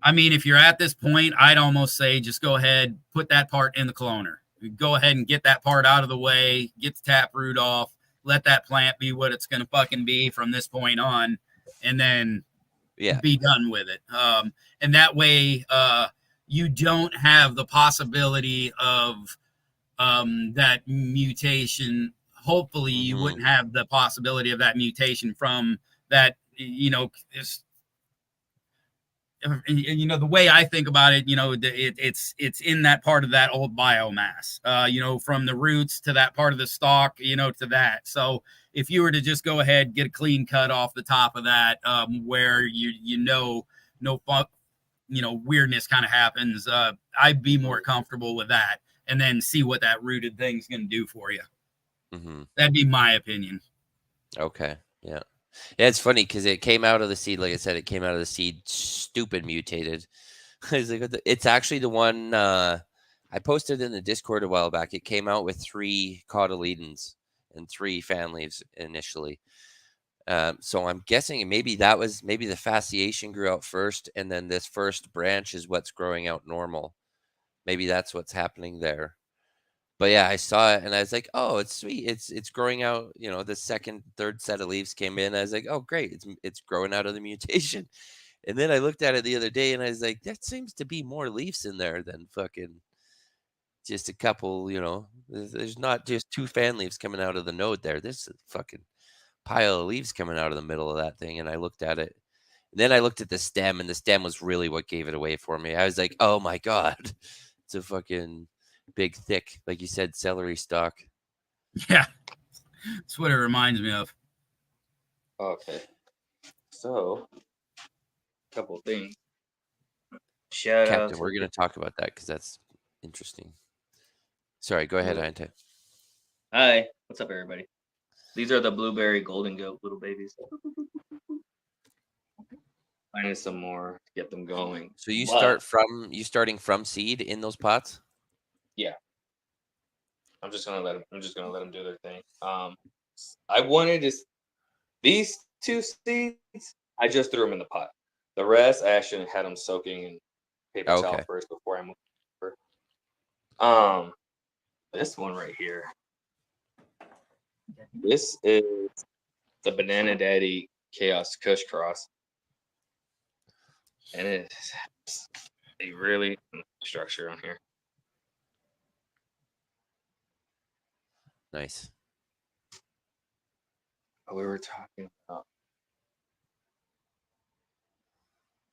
I mean, if you're at this point, I'd almost say just go ahead, put that part in the cloner. Go ahead and get that part out of the way, get the taproot off, let that plant be what it's going to fucking be from this point on, and then be done with it. And that way, you don't have the possibility of that mutation. Hopefully you wouldn't have the possibility of that mutation from that, the way I think about it, it's in that part of that old biomass, from the roots to that part of the stalk, to that. So if you were to just go ahead, get a clean cut off the top of that, where no weirdness kind of happens, I'd be more comfortable with that, and then see what that rooted thing's going to do for you. That'd be my opinion. Okay. Yeah. Yeah, it's funny because it came out of the seed. Like I said, it came out of the seed stupid mutated. It's actually the one I posted in the Discord a while back. It came out with 3 cotyledons and 3 fan leaves initially. So I'm guessing maybe the fasciation grew out first, and then this first branch is what's growing out normal. Maybe that's what's happening there. But yeah, I saw it and I was like, "Oh, it's sweet. It's growing out." The second, third set of leaves came in. I was like, "Oh, great! It's growing out of the mutation." And then I looked at it the other day and I was like, "That seems to be more leaves in there than fucking just a couple." There's not just 2 fan leaves coming out of the node there. There's a fucking pile of leaves coming out of the middle of that thing. And I looked at it. And then I looked at the stem, and the stem was really what gave it away for me. I was like, "Oh my god, it's a fucking big, thick, like you said, celery stalk." Yeah. That's what it reminds me of. Okay. So, a couple things. Shout out Captain, to we're going to talk about that because that's interesting. Sorry, go ahead, Ante. Hi, what's up, everybody? These are the blueberry golden goat little babies. finding some more to get them going. So you But- starting from seed in those pots? I'm just gonna let them do their thing. I wanted to these 2 seeds. I just threw them in the pot. The rest, I actually had them soaking in paper towel Okay. first before I moved over. This one right here. This is the Banana Daddy Chaos Kush Cross, and it's a really structure on here. Nice. We were talking about.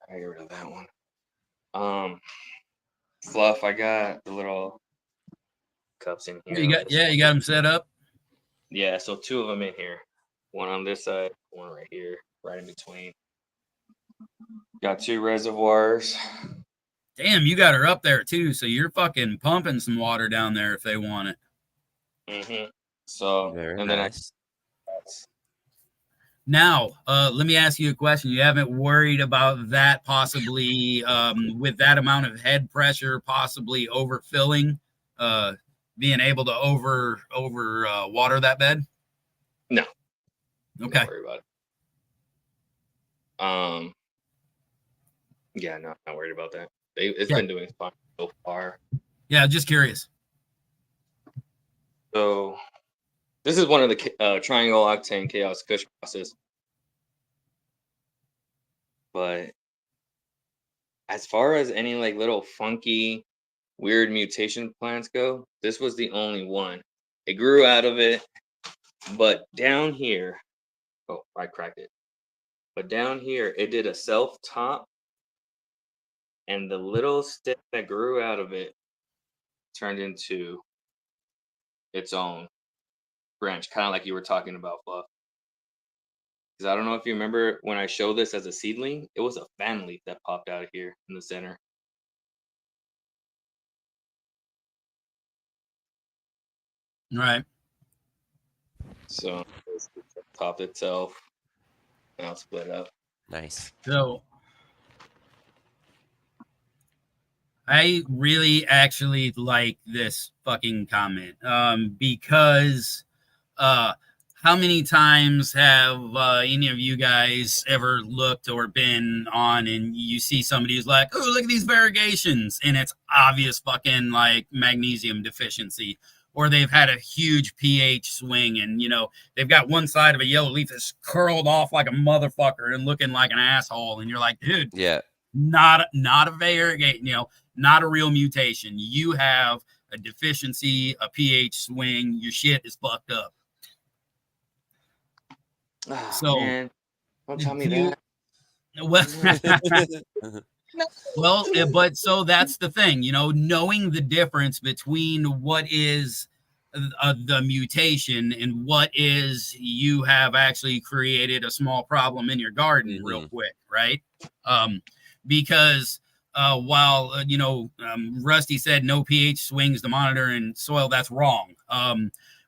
I get rid of that one. Fluff. I got the little cups in here. You got them set up. Yeah, so 2 of them in here. One on this side, one right here, right in between. Got 2 reservoirs. Damn, you got her up there too. So you're fucking pumping some water down there if they want it. Mm-hmm. So, Very and then nice. Now, let me ask you a question. You haven't worried about that possibly with that amount of head pressure, possibly overfilling, being able to over water that bed? No. Okay. Don't worry about it. Yeah, not worried about that. It's been doing fine so far. Yeah, just curious. So, this is one of the Triangle Octane Chaos Kush Crosses. But as far as any like little funky, weird mutation plants go, this was the only one. It grew out of it, but down here, oh, I cracked it. But down here, it did a self-top, and the little stick that grew out of it turned into its own branch, kind of like you were talking about, Fluff. Because I don't know if you remember when I showed this as a seedling, it was a fan leaf that popped out of here in the center. Right. So it's topped itself. Now it's split up. Nice. So I really actually like this fucking comment because how many times have any of you guys ever looked or been on and you see somebody who's like, oh, look at these variegations, and it's obvious fucking like magnesium deficiency, or they've had a huge pH swing and, you know, they've got one side of a yellow leaf that's curled off like a motherfucker and looking like an asshole. And you're like, dude, Yeah. not a variegation, you know, not a real mutation. You have a deficiency, a pH swing. Your shit is fucked up. Oh, So, man. Don't tell me you- that. Well, but so that's the thing, you know, knowing the difference between what is the mutation and what is you have actually created a small problem in your garden real quick, right? Because while, you know, Rusty said no pH swings to monitor in soil, that's wrong.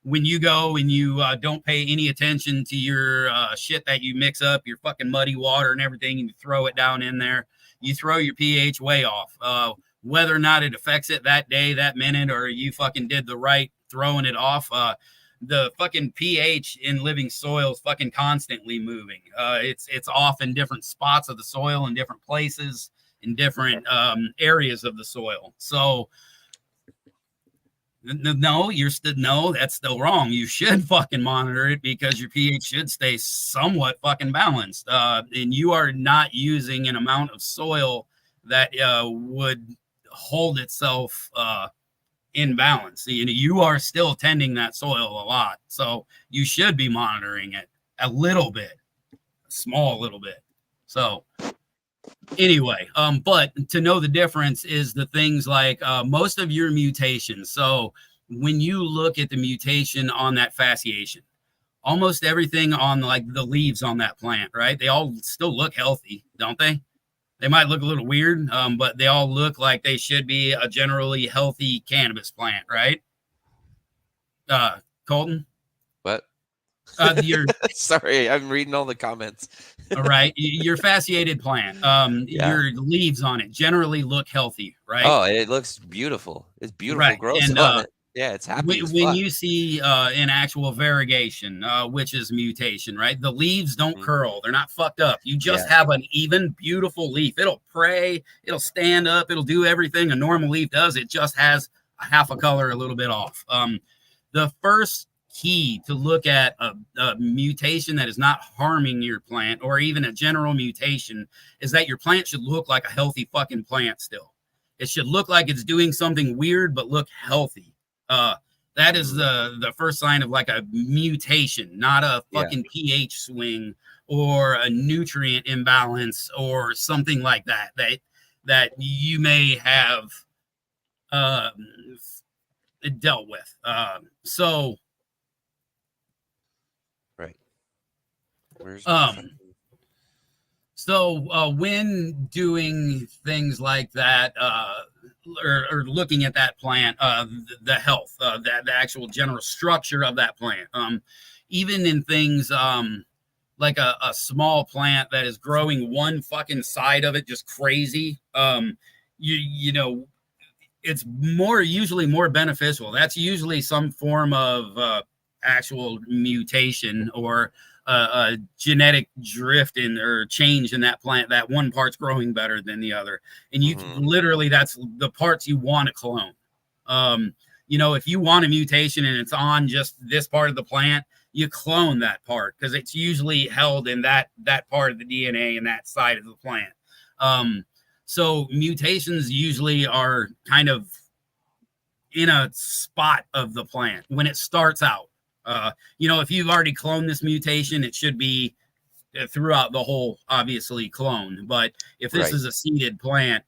When you go and you don't pay any attention to your shit that you mix up, your fucking muddy water and everything, and you throw it down in there, you throw your pH way off. Whether or not it affects it that day, that minute, or you fucking did the right throwing it off, the fucking pH in living soil is fucking constantly moving. It's off in different spots of the soil in different places in different areas of the soil. So no, that's still wrong. You should fucking monitor it because your pH should stay somewhat fucking balanced. And you are not using an amount of soil that would hold itself in balance. You are still tending that soil a lot. So you should be monitoring it a little bit, a small little bit. So anyway, but to know the difference is the things like most of your mutations. So when you look at the mutation on that fasciation, almost everything on like the leaves on that plant, right? They all still look healthy, don't they? They might look a little weird, but they all look like they should be a generally healthy cannabis plant, right? Colton? What? Your Sorry, I'm reading all the comments. all right, your fasciated plant, Yeah. your leaves on it generally look healthy, right? Oh, it looks beautiful. It's beautiful Right, growth and, on it. Yeah, it's happy as when fuck. you see an actual variegation, which is mutation, right? The leaves don't Mhm. curl; they're not fucked up. You just Yeah. have an even, beautiful leaf. It'll pray, it'll stand up, it'll do everything a normal leaf does. It just has a half a color, a little bit off. The first key to look at a mutation that is not harming your plant, or even a general mutation, is that your plant should look like a healthy fucking plant still. It should look like it's doing something weird, but look healthy. That is the first sign of like a mutation, not a fucking pH swing or a nutrient imbalance or something like that that you may have dealt with. So Right. Where's So when doing things like that, or looking at that plant, the health, the actual general structure of that plant, even in things like a small plant that is growing one fucking side of it just crazy, you know, it's usually more beneficial. That's usually some form of actual mutation or a genetic drift in or change in that plant. That one part's growing better than the other, and you literally, that's the parts you want to clone. You know, if you want a mutation and it's on just this part of the plant, you clone that part because it's usually held in that part of the DNA and that side of the plant. So mutations usually are kind of in a spot of the plant when it starts out. You know, if you've already cloned this mutation, it should be throughout the whole, obviously, clone. But if this is a seeded plant,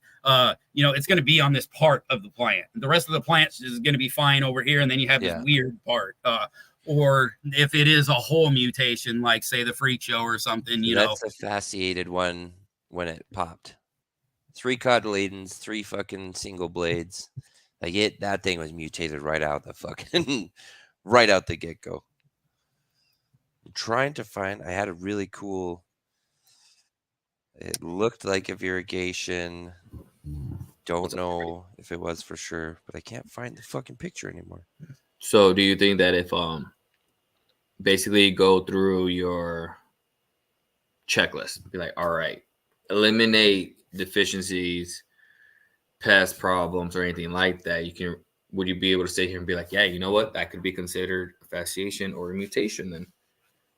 you know, it's going to be on this part of the plant. The rest of the plant is going to be fine over here, and then you have this weird part. Or if it is a whole mutation, like, say, the freak show or something, you know. That's a fasciated one when it popped. 3 cotyledons, 3 fucking single blades. Like that thing was mutated right out the fucking right out the get-go. I'm trying to find, I had a really cool, it looked like a variegation. Don't know if it was for sure, but I can't find the fucking picture anymore. So do you think that if basically go through your checklist, be like, all right, eliminate deficiencies, past problems, or anything like that, would you be able to sit here and be like, yeah, you know what, that could be considered a fasciation or a mutation then,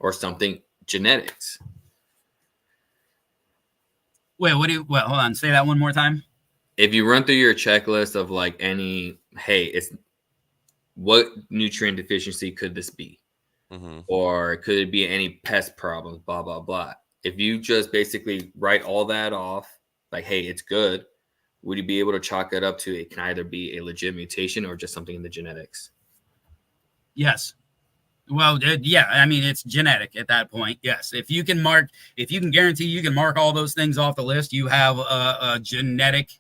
or something genetics? Wait, hold on, say that one more time. If you run through your checklist of like what nutrient deficiency could this be? Or could it be any pest problems, blah, blah, blah. If you just basically write all that off, like, hey, it's good, would you be able to chalk it up to it can either be a legit mutation or just something in the genetics? Yes. Well, yeah, I mean, it's genetic at that point. Yes. If you can guarantee you can mark all those things off the list, you have a genetic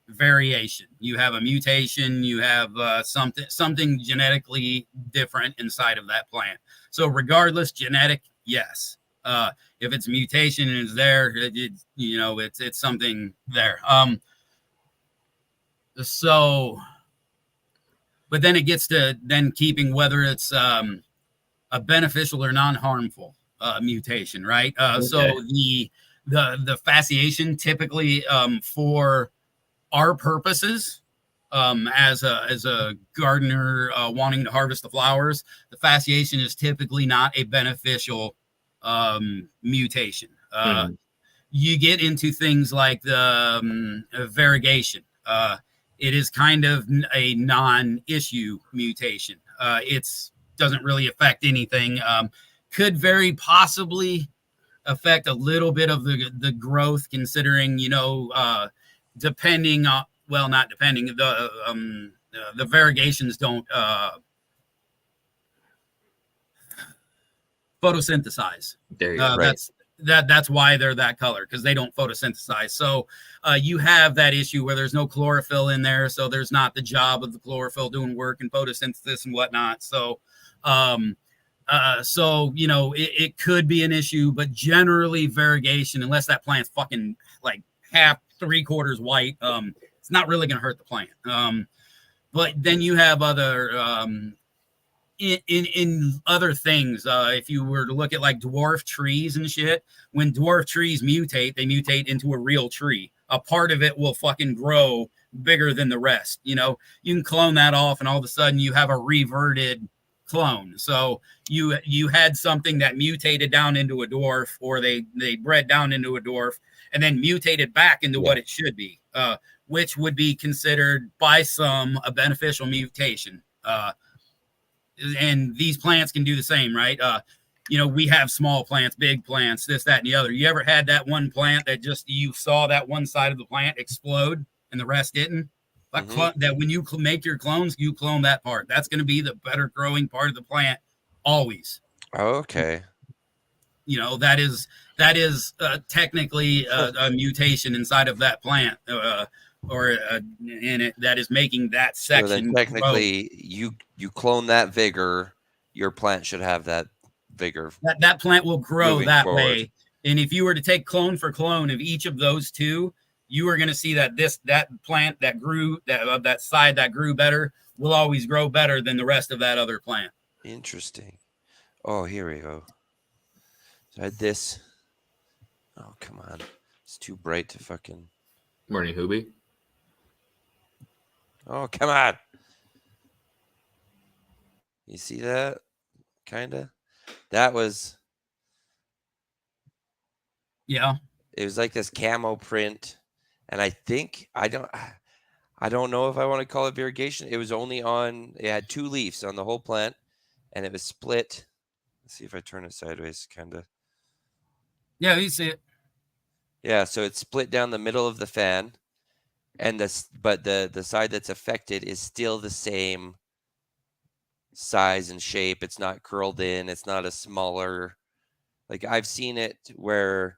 variation. You have a mutation. You have something genetically different inside of that plant. So regardless, genetic, yes. If it's mutation and it's there, it's something there. So, but then it gets to then keeping whether it's a beneficial or non-harmful mutation, right? Okay. So the fasciation typically for our purposes, as a gardener wanting to harvest the flowers, the fasciation is typically not a beneficial mutation. You get into things like the variegation. It is kind of a non-issue mutation. It's doesn't really affect anything. Could very possibly affect a little bit of the growth, considering, depending on, well, not depending, the variegations don't photosynthesize. There you go. Right. That's why they're that color, because they don't photosynthesize. So you have that issue where there's no chlorophyll in there, so there's not the job of the chlorophyll doing work in photosynthesis and whatnot. So you know, it could be an issue, but generally variegation, unless that plant's fucking like half, 3/4 white, it's not really going to hurt the plant. But then you have other in other things. If you were to look at like dwarf trees and shit, when dwarf trees mutate, they mutate into a real tree. A part of it will fucking grow bigger than the rest. You know, you can clone that off, and all of a sudden you have a reverted clone. So you had something that mutated down into a dwarf, or they bred down into a dwarf and then mutated back into what it should be, which would be considered by some a beneficial mutation. And these plants can do the same, right? You know, we have small plants, big plants, this, that, and the other. You ever had that one plant that just, you saw that one side of the plant explode and the rest didn't? That when you make your clones, you clone that part. That's going to be the better growing part of the plant always. Okay. You know, that is technically a mutation inside of that plant, in it that is making that section. So then technically, you clone that vigor, your plant should have that vigor. That plant will grow that forward. way. And if you were to take clone for clone of each of those two, you are going to see that that plant that grew that side that grew better will always grow better than the rest of that other plant. Interesting. Oh, here we go. So I had this. Oh, come on. It's too bright to fucking. Morning, Hoobie. Oh, come on. You see that? Kind of. That was. Yeah. It was like this camo print. And I think I don't know if I want to call it variegation. It was only on, it had 2 leaves on the whole plant, and it was split. Let's see if I turn it sideways, kind of. Yeah, you see it. Yeah, so it's split down the middle of the fan, and but the side that's affected is still the same size and shape. It's not curled in. It's not a smaller. Like I've seen it where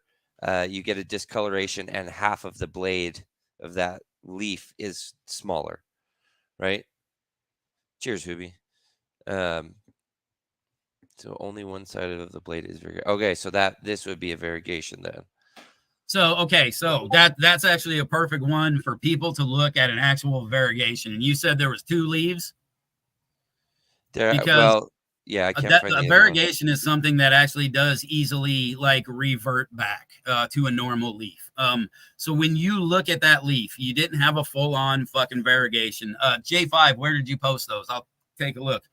you get a discoloration and half of the blade of that leaf is smaller, right? Cheers, Hoobie. So only one side of the blade is variegation. Okay, so this would be a variegation then. So okay, so that's actually a perfect one for people to look at an actual variegation. And you said there was 2 leaves. Well, yeah, I can't find a the variegation is something that actually does easily like revert back to a normal leaf. So when you look at that leaf, you didn't have a full-on fucking variegation. J5, where did you post those? I'll take a look.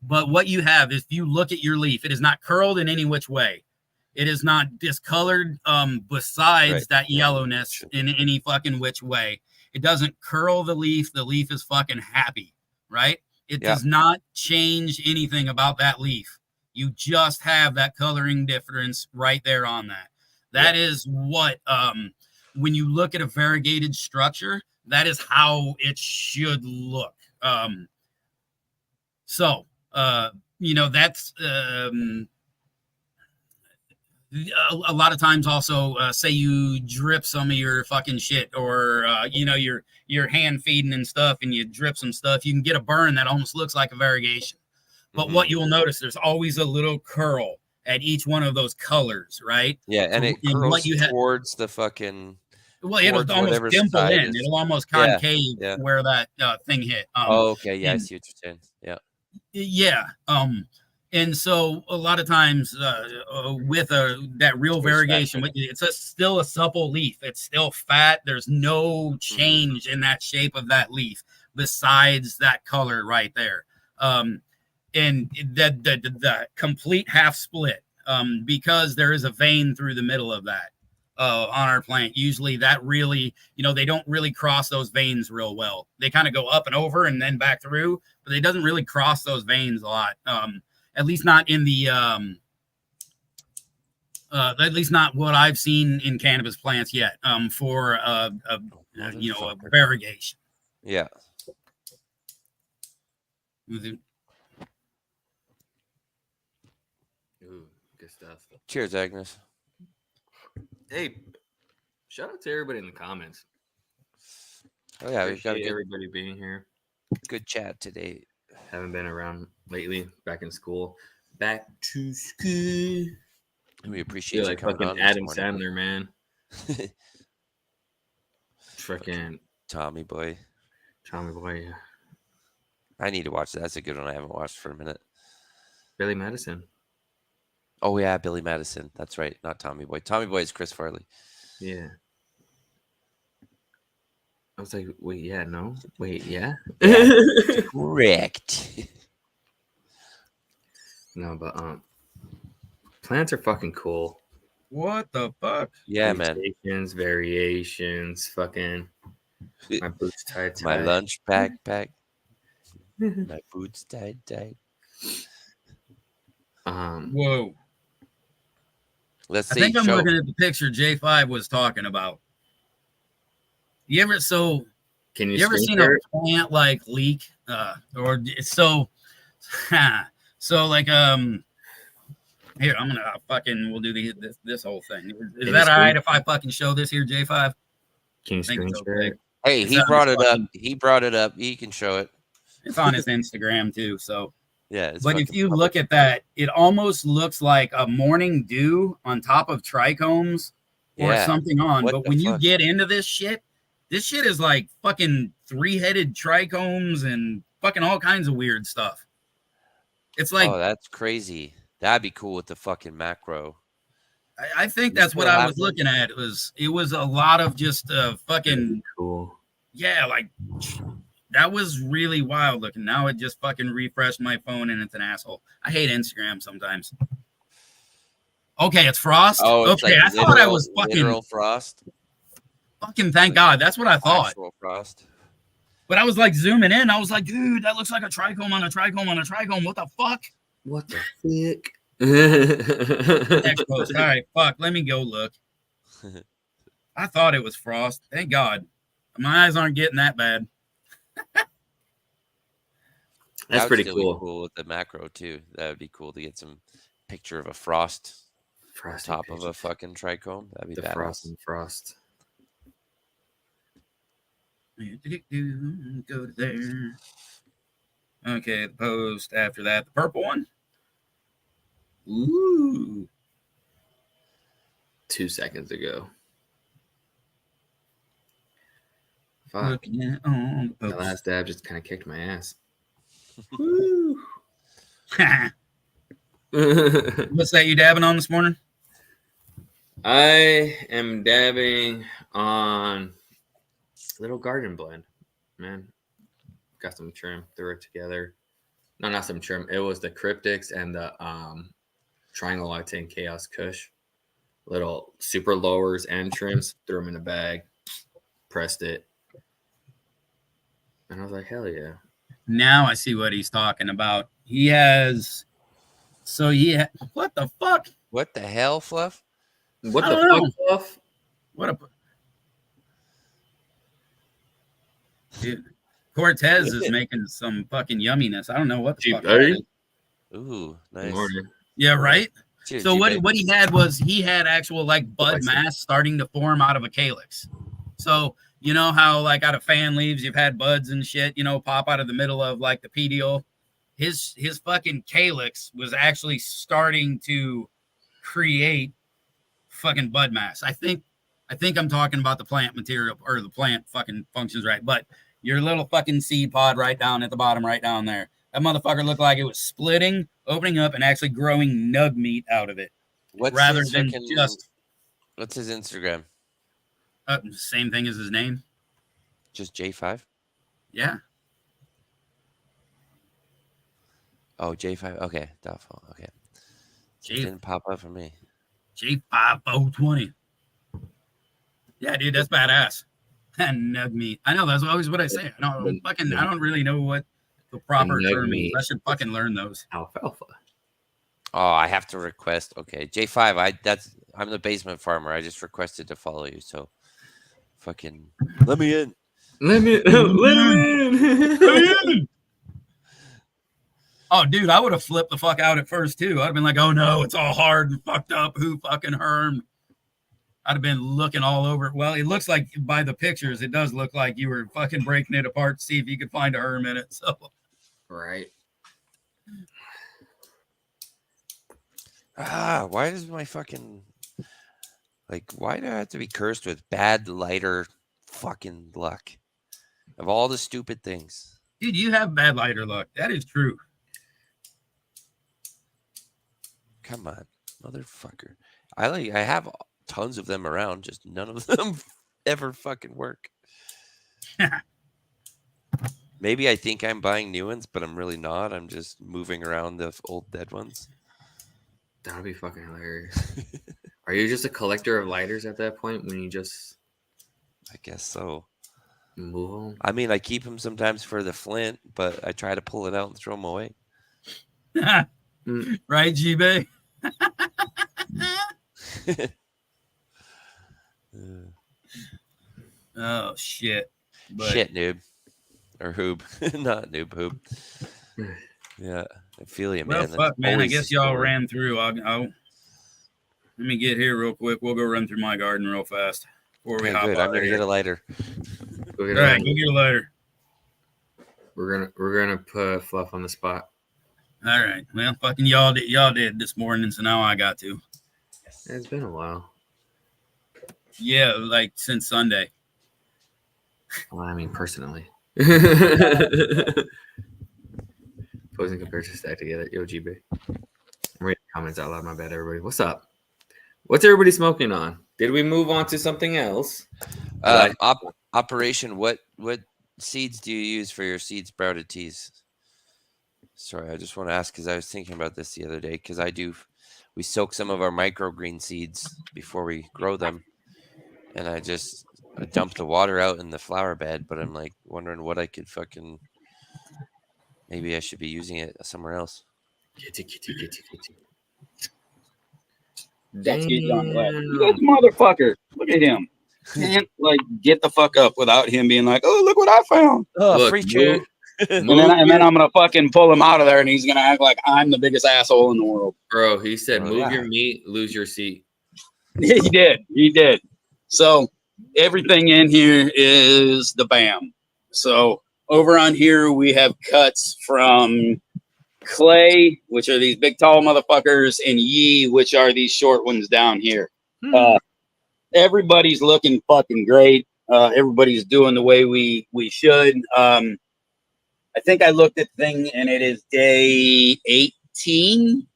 But what you have is, if you look at your leaf, it is not curled in any which way. It is not discolored besides that yellowness in any fucking which way. It doesn't curl the leaf. The leaf is fucking happy, right? It does not change anything about that leaf. You just have that coloring difference right there on that. That is what, when you look at a variegated structure, that is how it should look. You know, that's a lot of times also say you drip some of your fucking shit, or you know, you're hand feeding and stuff, and you drip some stuff, you can get a burn that almost looks like a variegation. But what you will notice, there's always a little curl at each one of those colors, right? Yeah, and it curls towards the fucking. Well, it'll almost dimple in. It'll almost concave where that thing hit. Oh, okay. Yeah, I see what you're saying. Yeah. Yeah. And so a lot of times with that real variegation, it's still a supple leaf. It's still fat. There's no change in that shape of that leaf besides that color right there. And the complete half split, because there is a vein through the middle of that on our plant. Usually that really, you know, they don't really cross those veins real well. They kind of go up and over and then back through, but it doesn't really cross those veins a lot. At least not in the at least not what I've seen in cannabis plants yet. For a variegation. Yeah. Good stuff. Cheers, Agnes. Hey, shout out to everybody in the comments. Oh yeah, we've got a Appreciate good, everybody being here. good chat today. Haven't been around lately. Back in school. Back to school. And we appreciate Feel you like coming fucking on this Adam morning. Sandler, man. Freaking Tommy boy. Tommy Boy. I need to watch that. That's a good one. I haven't watched for a minute. Billy Madison. Oh yeah, Billy Madison. That's right. Not Tommy Boy. Tommy Boy is Chris Farley. Yeah. I was like, wait, yeah, no, wait, yeah. Correct. No, but plants are fucking cool. What the fuck? Yeah, man. Mutations, variations, fucking my boots tied. My lunch backpack. My boots tied. Whoa. Let's I see. think I'm Show. looking at the picture J5 was talking about. You ever Can you ever screen seen share a it? plant like leak? Or so like here, I'm gonna fucking we'll do this whole thing. Is you that all right screen- if I fucking show this here, J5? Can you think screen it's share okay. it? Hey, It's he on brought his it up. fucking- He brought it up. He can show it. It's on his Instagram too. So Yeah. It's but if fucking you public. look at that, it almost looks like a morning dew on top of trichomes or Yeah. something on. What But the when you fuck? get into this shit is like fucking 3-headed trichomes and fucking all kinds of weird stuff. It's like Oh, that's crazy. That'd be cool with the fucking macro. I think You that's what still I have was them? looking at. It was a lot of just fucking Cool. yeah, like that was really wild looking. Now it just fucking refreshed my phone and it's an asshole. I hate Instagram sometimes. Okay, it's frost. Oh, it's okay, like I thought I was literal frost. fucking thank God. That's what I thought. Actual frost. But I was like zooming in. I was like, dude, that looks like a trichome on a trichome on a trichome. What the fuck? What the fuck? Next post. All right, fuck. Let me go look. I thought it was frost. Thank God. My eyes aren't getting that bad. That's That would pretty still be cool. cool with the macro too. That would be cool to get some picture of a frost on Frosty top of a pictures. fucking trichome. That'd be The badass. frost and frost. Go to there. Okay, the post after that, the purple one. Ooh. 2 seconds ago. Fuck. Looking at on the That post. last dab just kind of kicked my ass. What's that you dabbing on this morning? I am dabbing on little garden blend, man. Got some trim, threw it together. No, not some trim. It was the Cryptics and the Triangle Octane Chaos Kush. Little super lowers and trims. Threw them in a bag, pressed it, and I was like, hell yeah. Now I see what he's talking about. What the fuck? What the hell, Fluff? What I the don't know. fuck, Fluff? What a dude. Cortez is making some fucking yumminess. I don't know what the fuck. that is. Ooh, Good nice. morning. Yeah, right. Cheers, So what G-Bag. he had was he had actual like bud mass starting to form out of a calyx. So you know how like out of fan leaves you've had buds and shit, pop out of the middle of like the petiole. His fucking calyx was actually starting to create fucking bud mass. I think I'm talking about the plant material or the plant fucking functions right, but your little fucking seed pod right down at the bottom, right down there. That motherfucker looked like it was splitting, opening up, and actually growing nug meat out of it. What's rather his than fucking- just What's his Instagram? same thing as his name. Just J5? Yeah. Oh, J5. Okay, doubtful. Okay. J- Didn't pop up for me. J5020. Yeah, dude, that's badass. And nug meat. I know that's always what I say. I don't really know what the proper Nug term is. meat. I should fucking learn those. Alfalfa. Oh, I have to request. Okay, J5. I'm the basement farmer. I just requested to follow you. So, fucking let me in. Let me in. Oh, dude, I would have flipped the fuck out at first too. I'd have been like, oh no, it's all hard and fucked up. Who fucking hermed? I'd have been looking all over. Well, it looks like by the pictures, it does look like you were fucking breaking it apart to see if you could find a herm in it. So, Right. Why does my fucking why do I have to be cursed with bad lighter fucking luck of all the stupid things? dude, you have bad lighter luck. That is true. Come on, motherfucker. I have tons of them around, just none of them ever fucking work. Maybe I think I'm buying new ones, but I'm really not. I'm just moving around the old dead ones. That would be fucking hilarious. Are you just a collector of lighters at that point when you just I guess so. move them? I mean, I keep them sometimes for the flint, but I try to pull it out and throw them away. Right, G-Bay? Oh, shit. But Shit, noob. Or hoob. Not noob, hoob. Yeah, I feel you, man. well, That's fuck, man. I always guess the y'all story. ran through. I'll let me get here real quick. We'll go run through my garden real fast before we Okay, hop good. out I'm gonna here. get a lighter. Go All get right, it. go get a lighter. We're gonna put Fluff on the spot. All right. Well, fucking y'all did this morning, so now I got to. It's been a while. Yeah, like since Sunday. Well, I mean, personally. Pros and comparisons stacked together. Yo, GB. I'm reading comments out loud. My bad, everybody. What's up? What's everybody smoking on? Did we move on to something else? Operation. What seeds do you use for your seed sprouted teas? Sorry, I just want to ask because I was thinking about this the other day. Because we soak some of our microgreen seeds before we grow them, and I dump the water out in the flower bed. But I'm like wondering what I could fucking. Maybe I should be using it somewhere else. Kitty. That's it, John Black. Damn. This motherfucker. Look at him. Can't get the fuck up without him being like, "Oh, look what I found." Oh, Look, free chew. And then I'm gonna fucking pull him out of there, and he's gonna act like I'm the biggest asshole in the world. Bro, he said, Oh, move yeah. your meat, lose your seat. He did. So everything in here is the BAM. So over on here we have cuts from Clay, which are these big tall motherfuckers, and Yee, which are these short ones down here. Everybody's looking fucking great. Everybody's doing the way we should. I think I looked at the thing and it is day 18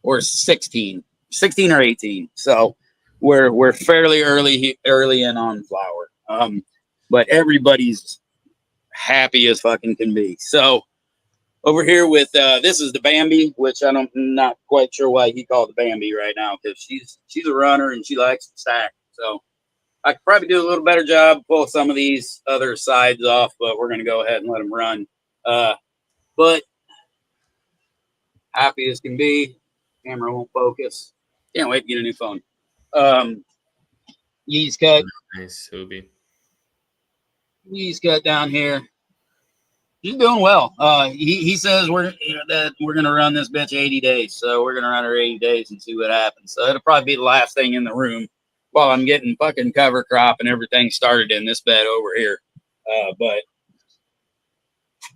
or 16 or 18. So we're fairly early in on flower. But everybody's happy as fucking can be. So over here with this is the Bambi, which I'm not quite sure why he called the Bambi right now, because she's a runner and she likes to stack. So I could probably do a little better job, pull some of these other sides off, but we're gonna go ahead and let them run. But happy as can be. Camera won't focus. Can't wait to get a new phone. Yee's cut. Nice, Hoobie. Yee's cut down here. He's doing well. He says that we're gonna run this bitch 80 days. So we're gonna run her 80 days and see what happens. So it'll probably be the last thing in the room while I'm getting fucking cover crop and everything started in this bed over here. But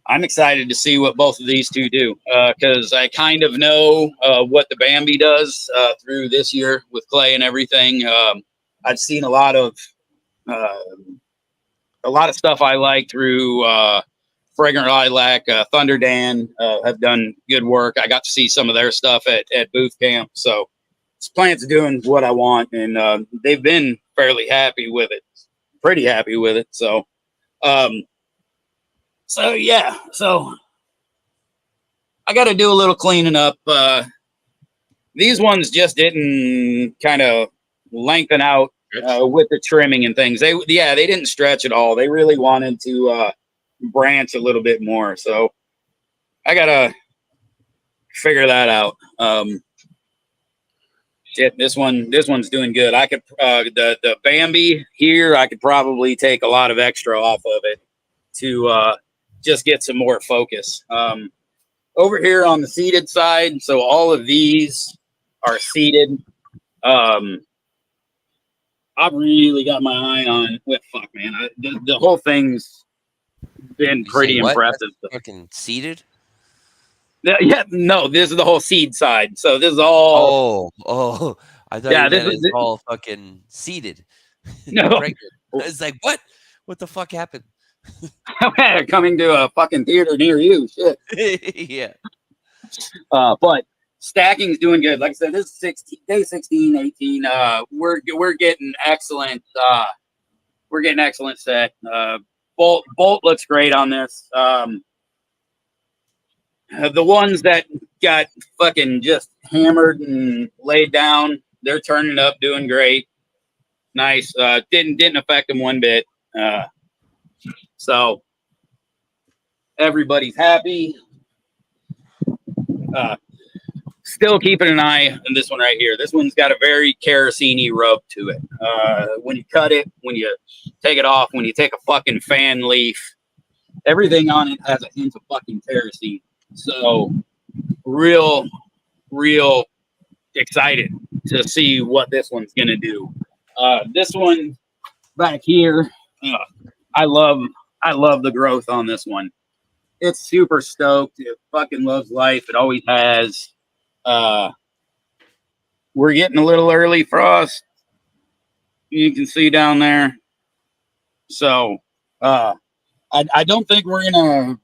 I'm excited to see what both of these two do, because I kind of know what the Bambi does through this year with Clay and everything. I've seen a lot of stuff I like through Fragrant Lilac. Thunder Dan have done good work. I got to see some of their stuff at booth camp. So this plant's doing what I want, and they've been fairly happy with it, pretty happy with it. So yeah, so I got to do a little cleaning up. These ones just didn't kind of lengthen out with the trimming and things. They didn't stretch at all. They really wanted to branch a little bit more. So I got to figure that out. This one's doing good. I could the Bambi here, I could probably take a lot of extra off of it to just get some more focus. Over here on the seeded side, so all of these are seeded. I've really got my eye on what fuck, man. The whole thing's been pretty impressive. Fucking seeded? Yeah, no, this is the whole seed side. So this is all. Oh, I thought you meant it's all fucking seeded. No, it's like what? What the fuck happened? Coming to a fucking theater near you, shit. Yeah. But stacking's doing good. Like I said, this is day 16, 18. We're getting excellent. We're getting excellent set. Bolt looks great on this. The ones that got fucking just hammered and laid down, they're turning up, doing great. Nice. Didn't affect them one bit. So everybody's happy. Still keeping an eye on this one right here. This one's got a very kerosene-y rub to it. When you cut it, when you take it off, when you take a fucking fan leaf, everything on it has a hint of fucking kerosene. So real excited to see what this one's gonna do. This one back here, I love the growth on this one. It's super stoked. It fucking loves life. It always has. We're getting a little early frost. You can see down there. So I don't think we're gonna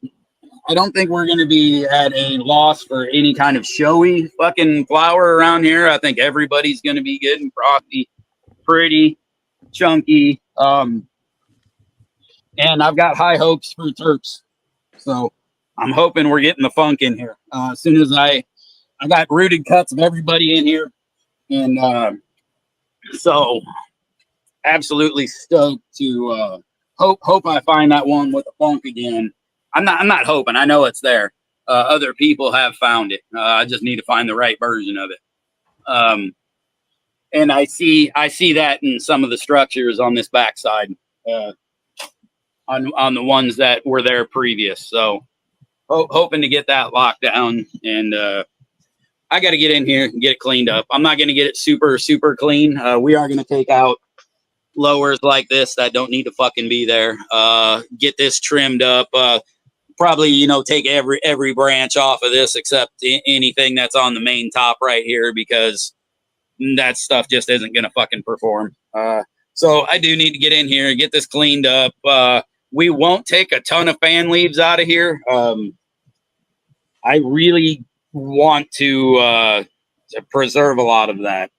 be at a loss for any kind of showy fucking flower around here. I think everybody's gonna be getting frosty, pretty chunky. And I've got high hopes for terps. So I'm hoping we're getting the funk in here. As soon as I got rooted cuts of everybody in here. And so absolutely stoked to hope I find that one with the funk again. I'm not hoping. I know it's there. Other people have found it. I just need to find the right version of it. And I see that in some of the structures on this backside, on the ones that were there previous. So hoping to get that locked down. And I got to get in here and get it cleaned up. I'm not going to get it super clean. We are going to take out lowers like this that don't need to fucking be there. Get this trimmed up. Probably, take every branch off of this except anything that's on the main top right here, because that stuff just isn't going to fucking perform. So I do need to get in here and get this cleaned up. We won't take a ton of fan leaves out of here. I really want to preserve a lot of that.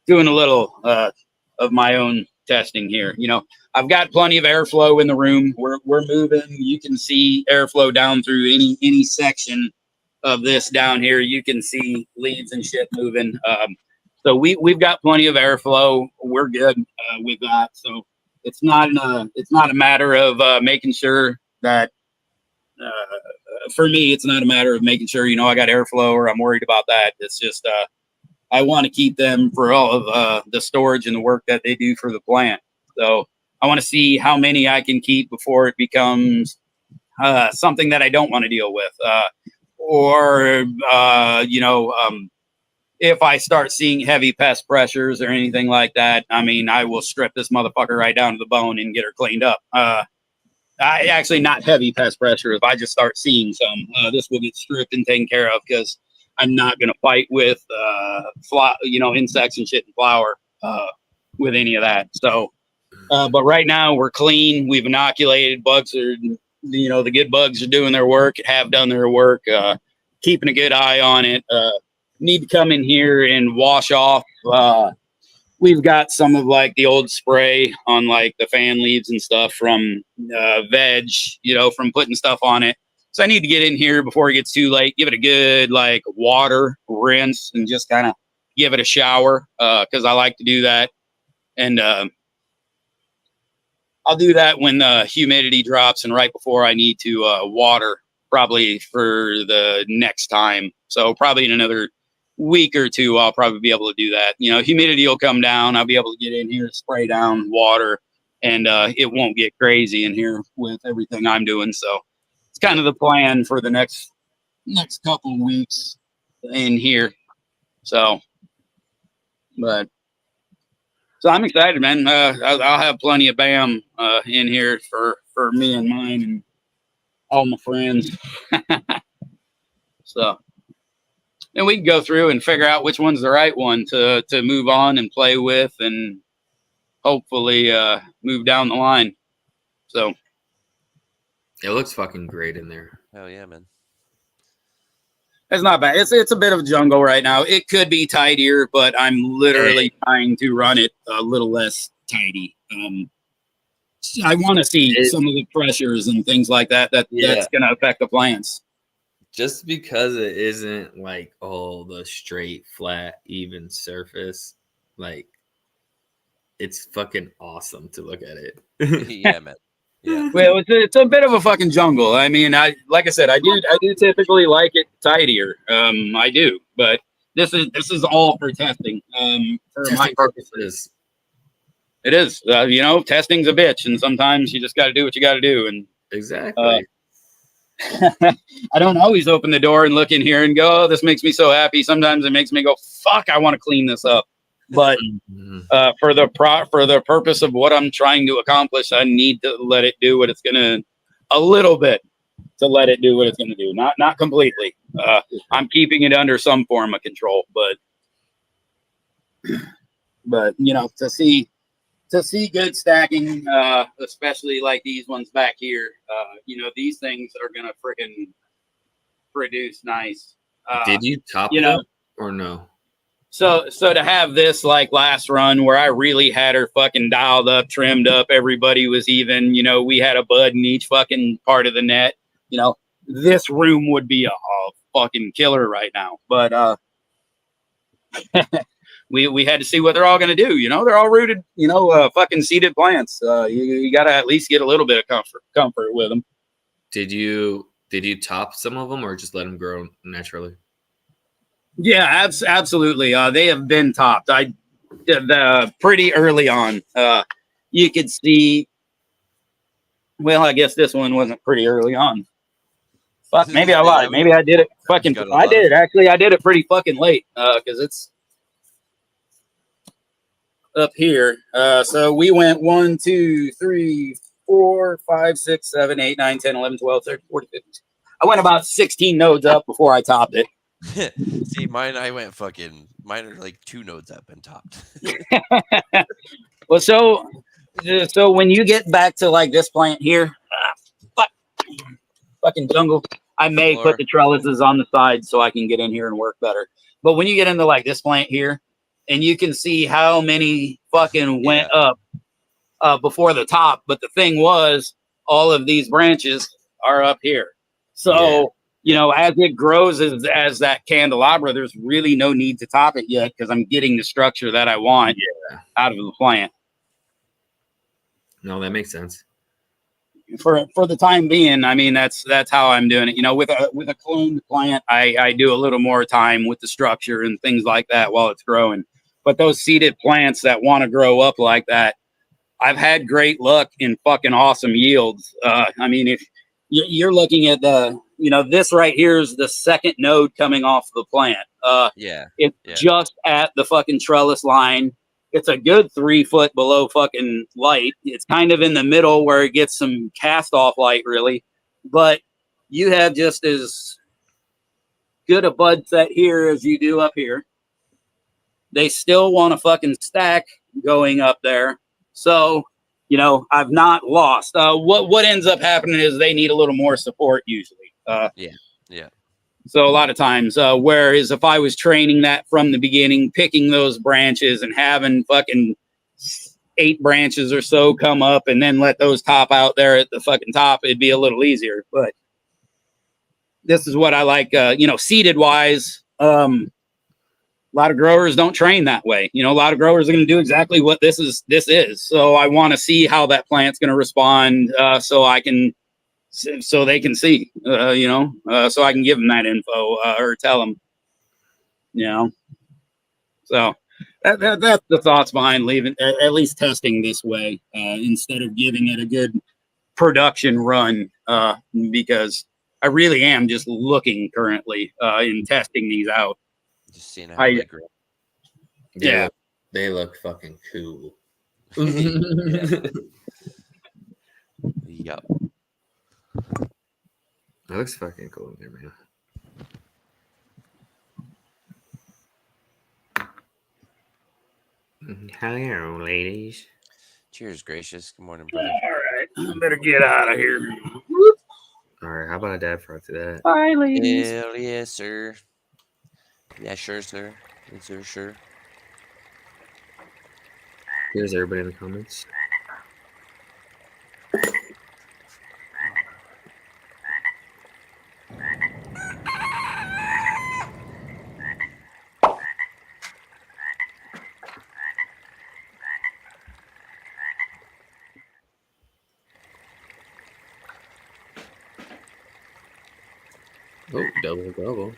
Doing a little of my own testing here. I've got plenty of airflow in the room. We're moving. You can see airflow down through any section of this down here. You can see leaves and shit moving. So we've got plenty of airflow. We're good with that. So it's not a matter of making sure that. For me, it's not a matter of making sure I got airflow or I'm worried about that. It's just I want to keep them for all of the storage and the work that they do for the plant. So I want to see how many I can keep before it becomes something that I don't want to deal with. If I start seeing heavy pest pressures or anything like that, I will strip this motherfucker right down to the bone and get her cleaned up. Actually, not heavy pest pressure. If I just start seeing some, this will get stripped and taken care of, because I'm not going to fight with, insects and shit and flower with any of that. So, but right now we're clean. We've inoculated. Bugs are, the good bugs are doing their work, have done their work, keeping a good eye on it. Need to come in here and wash off. We've got some of the old spray on the fan leaves and stuff from veg, from putting stuff on it. So I need to get in here before it gets too late, give it a good water rinse and just kind of give it a shower, because I like to do that. And I'll do that when the humidity drops and right before I need to water, probably for the next time. So probably in another week or two, I'll probably be able to do that. Humidity will come down. I'll be able to get in here, spray down water, and it won't get crazy in here with everything I'm doing. So it's kind of the plan for the next couple of weeks in here. So, but so I'm excited, man. I'll have plenty of BAM in here for me and mine and all my friends. So, and we can go through and figure out which one's the right one to move on and play with, and hopefully move down the line. So it looks fucking great in there. Hell yeah, man. it's not bad. It's a bit of a jungle right now. It could be tidier, but I'm literally trying to run it a little less tidy. I want to see some of the pressures and things like that that's going to affect the plants. Just because it isn't like the straight, flat, even surface, like it's fucking awesome to look at it. Yeah, man. Yeah. Well, it's a bit of a fucking jungle. I mean, like I said, I do typically like it tidier. I do, but this is all for testing. For my purposes, it is. Testing's a bitch, and sometimes you just got to do what you got to do. And exactly. I don't always open the door and look in here and go, "Oh, this makes me so happy." Sometimes it makes me go, "Fuck, I want to clean this up." But for the purpose of what I'm trying to accomplish, I need to let it do what it's gonna let it do what it's gonna do. Not completely. I'm keeping it under some form of control, but to see good stacking, especially like these ones back here, these things are gonna freaking produce nice. Did you top them or no? So to have this like last run where I really had her fucking dialed up, trimmed up, everybody was even, we had a bud in each fucking part of the net, this room would be a fucking killer right now. But we had to see what they're all going to do. They're all rooted, fucking seeded plants. You got to at least get a little bit of comfort with them. Did you top some of them or just let them grow naturally? Yeah, absolutely. They have been topped. I did pretty early on. You could see. Well, I guess this one wasn't pretty early on. Fuck, maybe I lied. Maybe I did it fucking. I did actually. I did it pretty fucking late because it's up here. So we went 1, 2, 3, 4, 5, 6, 7, 8, 9, 10, 11, 12, 13, 14, 15. I went about 16 nodes up before I topped it. See, mine are like 2 nodes up and topped. Well, so when you get back to like this plant here, fucking jungle, I may put the trellises on the side so I can get in here and work better. But when you get into like this plant here, and you can see how many fucking went up before the top, but the thing was, all of these branches are up here. So. As it grows as that candelabra, there's really no need to top it yet because I'm getting the structure that I want out of the plant. No, that makes sense. For the time being, I mean that's how I'm doing it. With a cloned plant, I do a little more time with the structure and things like that while it's growing. But those seeded plants that want to grow up like that, I've had great luck in fucking awesome yields. I mean, if you're looking at this right here is the second node coming off the plant. It's just at the fucking trellis line. It's a good 3 foot below fucking light. It's kind of in the middle where it gets some cast off light, really. But you have just as good a bud set here as you do up here. They still want to fucking stack going up there. So, I've not lost. What ends up happening is they need a little more support usually. So a lot of times, whereas if I was training that from the beginning, picking those branches and having fucking 8 branches or so come up and then let those top out there at the fucking top, it'd be a little easier. But this is what I like, seeded wise. A lot of growers don't train that way. A lot of growers are going to do exactly what this is. So I want to see how that plant's going to respond so they can see, so I can give them that info or tell them, So That's the thoughts behind leaving, at least testing this way, instead of giving it a good production run, because I really am just looking currently in testing these out. Just seeing how they grow. They look fucking cool. Yep. That looks fucking cool there, man. Hello, ladies. Cheers, gracious. Good morning, brother. All right, I better get out of here. All right, how about a dab for after that? Bye, ladies. Hell yes, sir. Yeah, sure, sir. Yes, sir, sure. Here's everybody in the comments. Oh, double.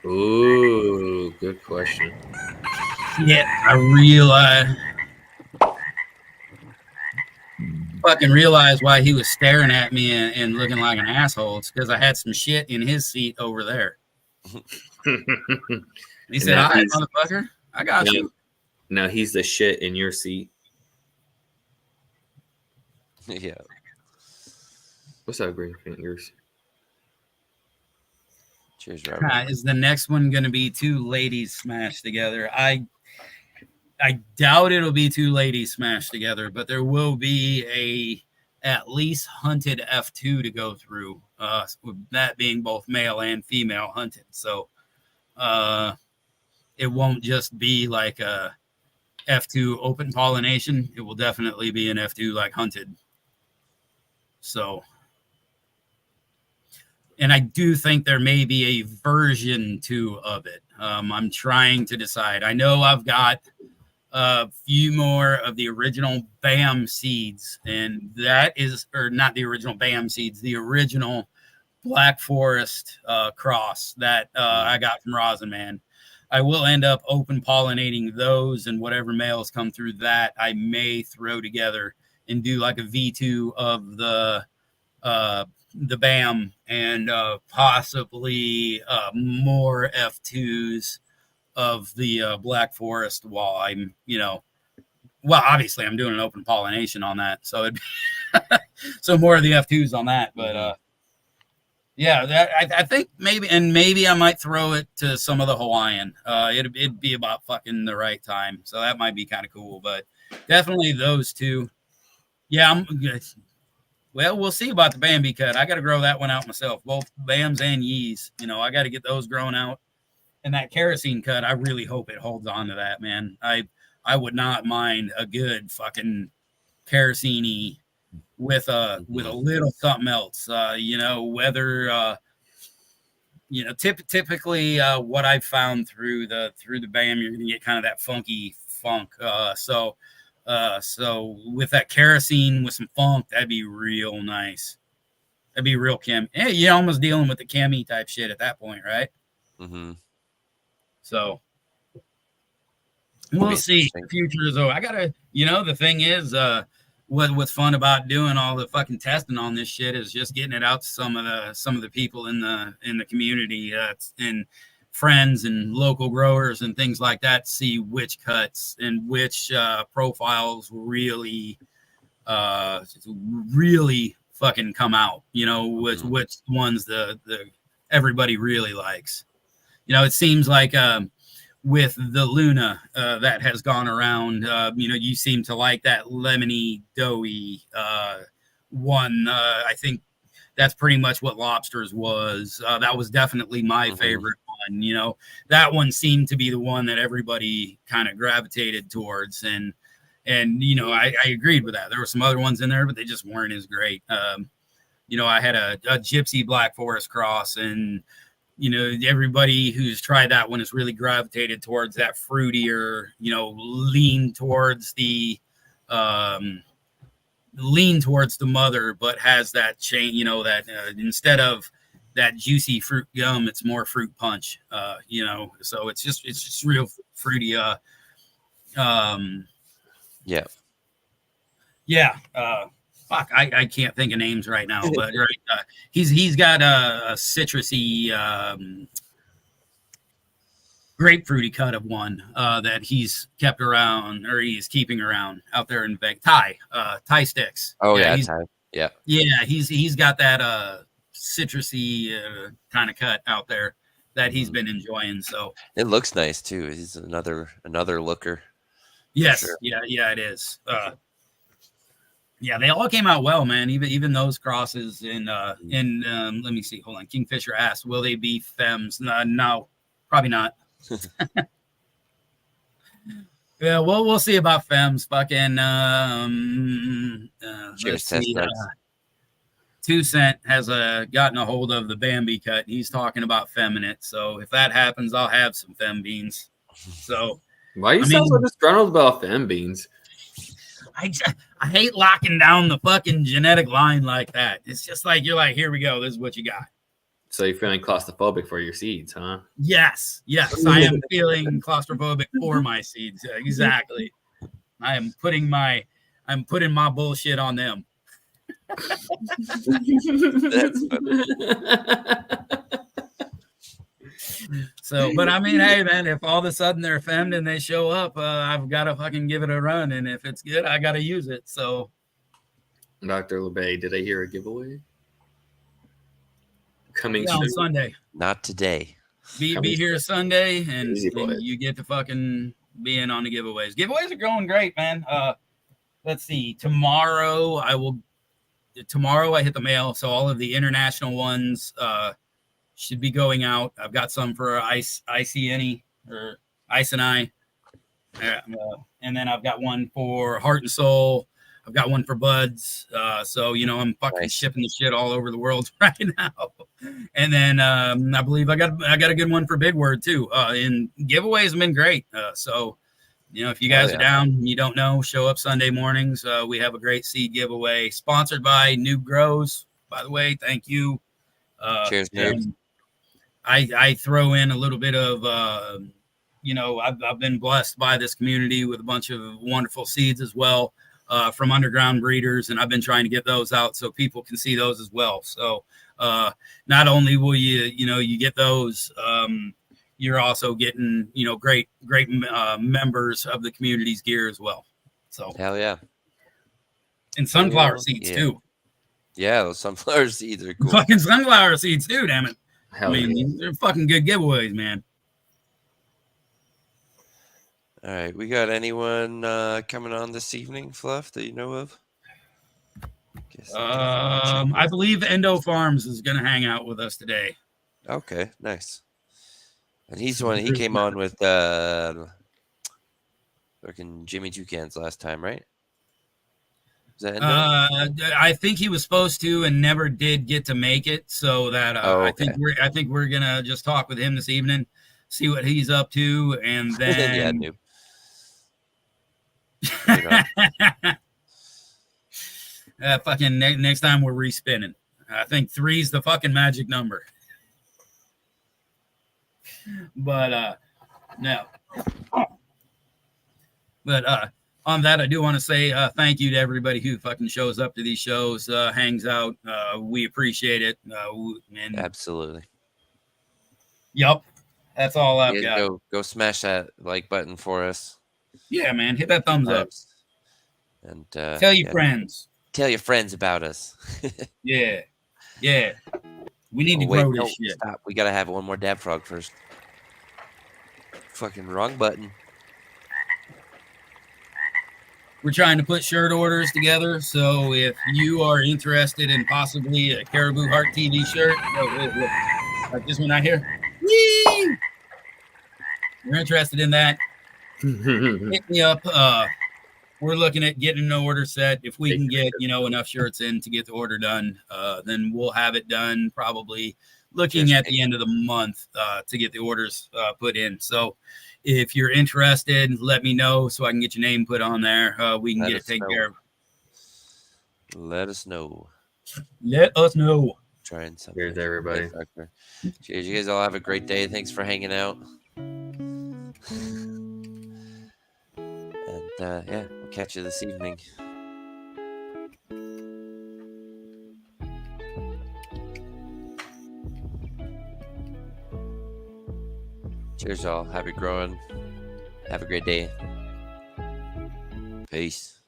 Ooh, good question. Yeah, I realized why he was staring at me and looking like an asshole. It's because I had some shit in his seat over there. He said, "Hi, motherfucker. I got you." Now he's the shit in your seat. Yeah. What's up, Green Fingers? Cheers, Robert. Is the next one going to be two ladies smashed together? I doubt it'll be two ladies smashed together, but there will be at least hunted F2 to go through. With that being both male and female hunted, so it won't just be like a F2 open pollination. It will definitely be an F2 like hunted. So. And I do think there may be a version 2 of it. I'm trying to decide. I know I've got a few more of the original BAM seeds, and that is, or not the original BAM seeds, the original Black Forest cross that I got from Rosin Man. I will end up open pollinating those, and whatever males come through that, I may throw together and do like a V2 of the BAM and possibly more F2s of the Black Forest while I'm, well, obviously I'm doing an open pollination on that. So so more of the F2s on that. But yeah, that I think maybe I might throw it to some of the Hawaiian. It'd be about fucking the right time. So that might be kind of cool. But definitely those two. Yeah, I'm good. Well, we'll see about the Bambi cut. I got to grow that one out myself, both Bams and Yees. I got to get those grown out. And that kerosene cut, I really hope it holds on to that, man. I would not mind a good fucking kerosene with a little something else. Whether typically what I've found through the BAM, you're gonna get kind of that funky funk. So with that kerosene with some funk, that'd be real nice. That'd be real chem. Hey, you're almost dealing with the chemi type shit at that point, right? Mm-hmm. So we'll see. The future is over. I gotta, the thing is, what's fun about doing all the fucking testing on this shit is just getting it out to some of the people in the community, and friends and local growers and things like that, see which cuts and which profiles really fucking come out, which ones the everybody really likes. It seems like with the Luna that has gone around, you seem to like that lemony doughy one. I think that's pretty much what Lobsters was. That was definitely my favorite one. That one seemed to be the one that everybody kind of gravitated towards. And I agreed with that. There were some other ones in there, but they just weren't as great. I had a Gypsy Black Forest cross, and everybody who's tried that one has really gravitated towards that fruitier, lean towards the mother, but has that chain, that instead of that juicy fruit gum. It's more fruit punch, you know, so it's just real fruity. Yeah. Yeah. Fuck, I can't think of names right now, but right, he's got a citrusy grapefruity cut of one that he's kept around, or he's keeping around out there in Vegas. Thai sticks. Oh yeah, he's he's got that citrusy kind of cut out there that he's been enjoying. So it looks nice too. He's another looker. yes, Sure. yeah, it is. Yeah, they all came out well, man. Even those crosses in let me see. Hold on. Kingfisher asked, "Will they be femmes?" No, probably not. Yeah, well, we'll see about femmes. Fucking let's see. 2 Cent has gotten a hold of the Bambi cut. He's talking about feminine. So if that happens, I'll have some fem beans. So why you sound so disgruntled about fem beans? I hate locking down the fucking genetic line like that. It's just like you're like, here we go. This is what you got. So you're feeling claustrophobic for your seeds, huh? Yes, I am feeling claustrophobic for my seeds. Exactly. I'm putting my bullshit on them. So, but I mean, hey, man, if all of a sudden they're femmed and they show up, I've got to fucking give it a run. And if it's good, I got to use it. So, Dr. LeBay, did I hear a giveaway? Coming on Sunday. Not today. Be here Sunday, and you get to fucking be in on the giveaways. Giveaways are going great, man. Let's see. Tomorrow I hit the mail, so all of the international ones should be going out. I've got some for ICNE or Ice and I, and then I've got one for Heart and Soul. I've got one for Buds. So you know I'm fucking shipping the shit all over the world right now. And then I believe I got a good one for Big Word too. And giveaways have been great. So you know if you guys are down and you don't know, show up Sunday mornings. We have a great seed giveaway sponsored by Noob Grows. By the way, thank you. Cheers, Noob. I throw in a little bit of you know I've been blessed by this community with a bunch of wonderful seeds as well. From underground breeders, and I've been trying to get those out so people can see those as well. So not only will you get those, you're also getting great members of the community's gear as well. So hell yeah, and sunflower seeds too. Yeah, those sunflower seeds are cool. Fucking sunflower seeds too. Damn it! Hell they're fucking good giveaways, man. All right, we got anyone coming on this evening, Fluff, that you know of? I believe Endo Farms is going to hang out with us today. Okay, nice. And he's the one. He came on with fucking Jimmy Toucans last time, right? Is that Endo? I think he was supposed to and never did get to make it. So that I think we're gonna just talk with him this evening, see what he's up to, and then yeah, Noob. Fucking next time we're respinning. I think 3's the fucking magic number. But no. But on that, I do want to say thank you to everybody who fucking shows up to these shows, hangs out. We appreciate it. And absolutely. Yep. That's all I've got. Go smash that like button for us. Yeah, man. Hit that thumbs up. And tell your friends. Tell your friends about us. Yeah. We need to grow this shit. Stop. We gotta have one more dab frog first. Fucking wrong button. We're trying to put shirt orders together, so if you are interested in possibly a Caribou Heart TV shirt, like this one right here, whee! You're interested in that, hit me up. We're looking at getting an order set. If we can get enough shirts in to get the order done, then we'll have it done probably looking at the end of the month to get the orders put in. So if you're interested, let me know so I can get your name put on there. We can get it taken care of. Let us know. Let us know. trying something. Cheers, everybody. Cheers. You guys all have a great day. Thanks for hanging out. And yeah, we'll catch you this evening. Cheers, all. Happy growing. Have a great day. Peace.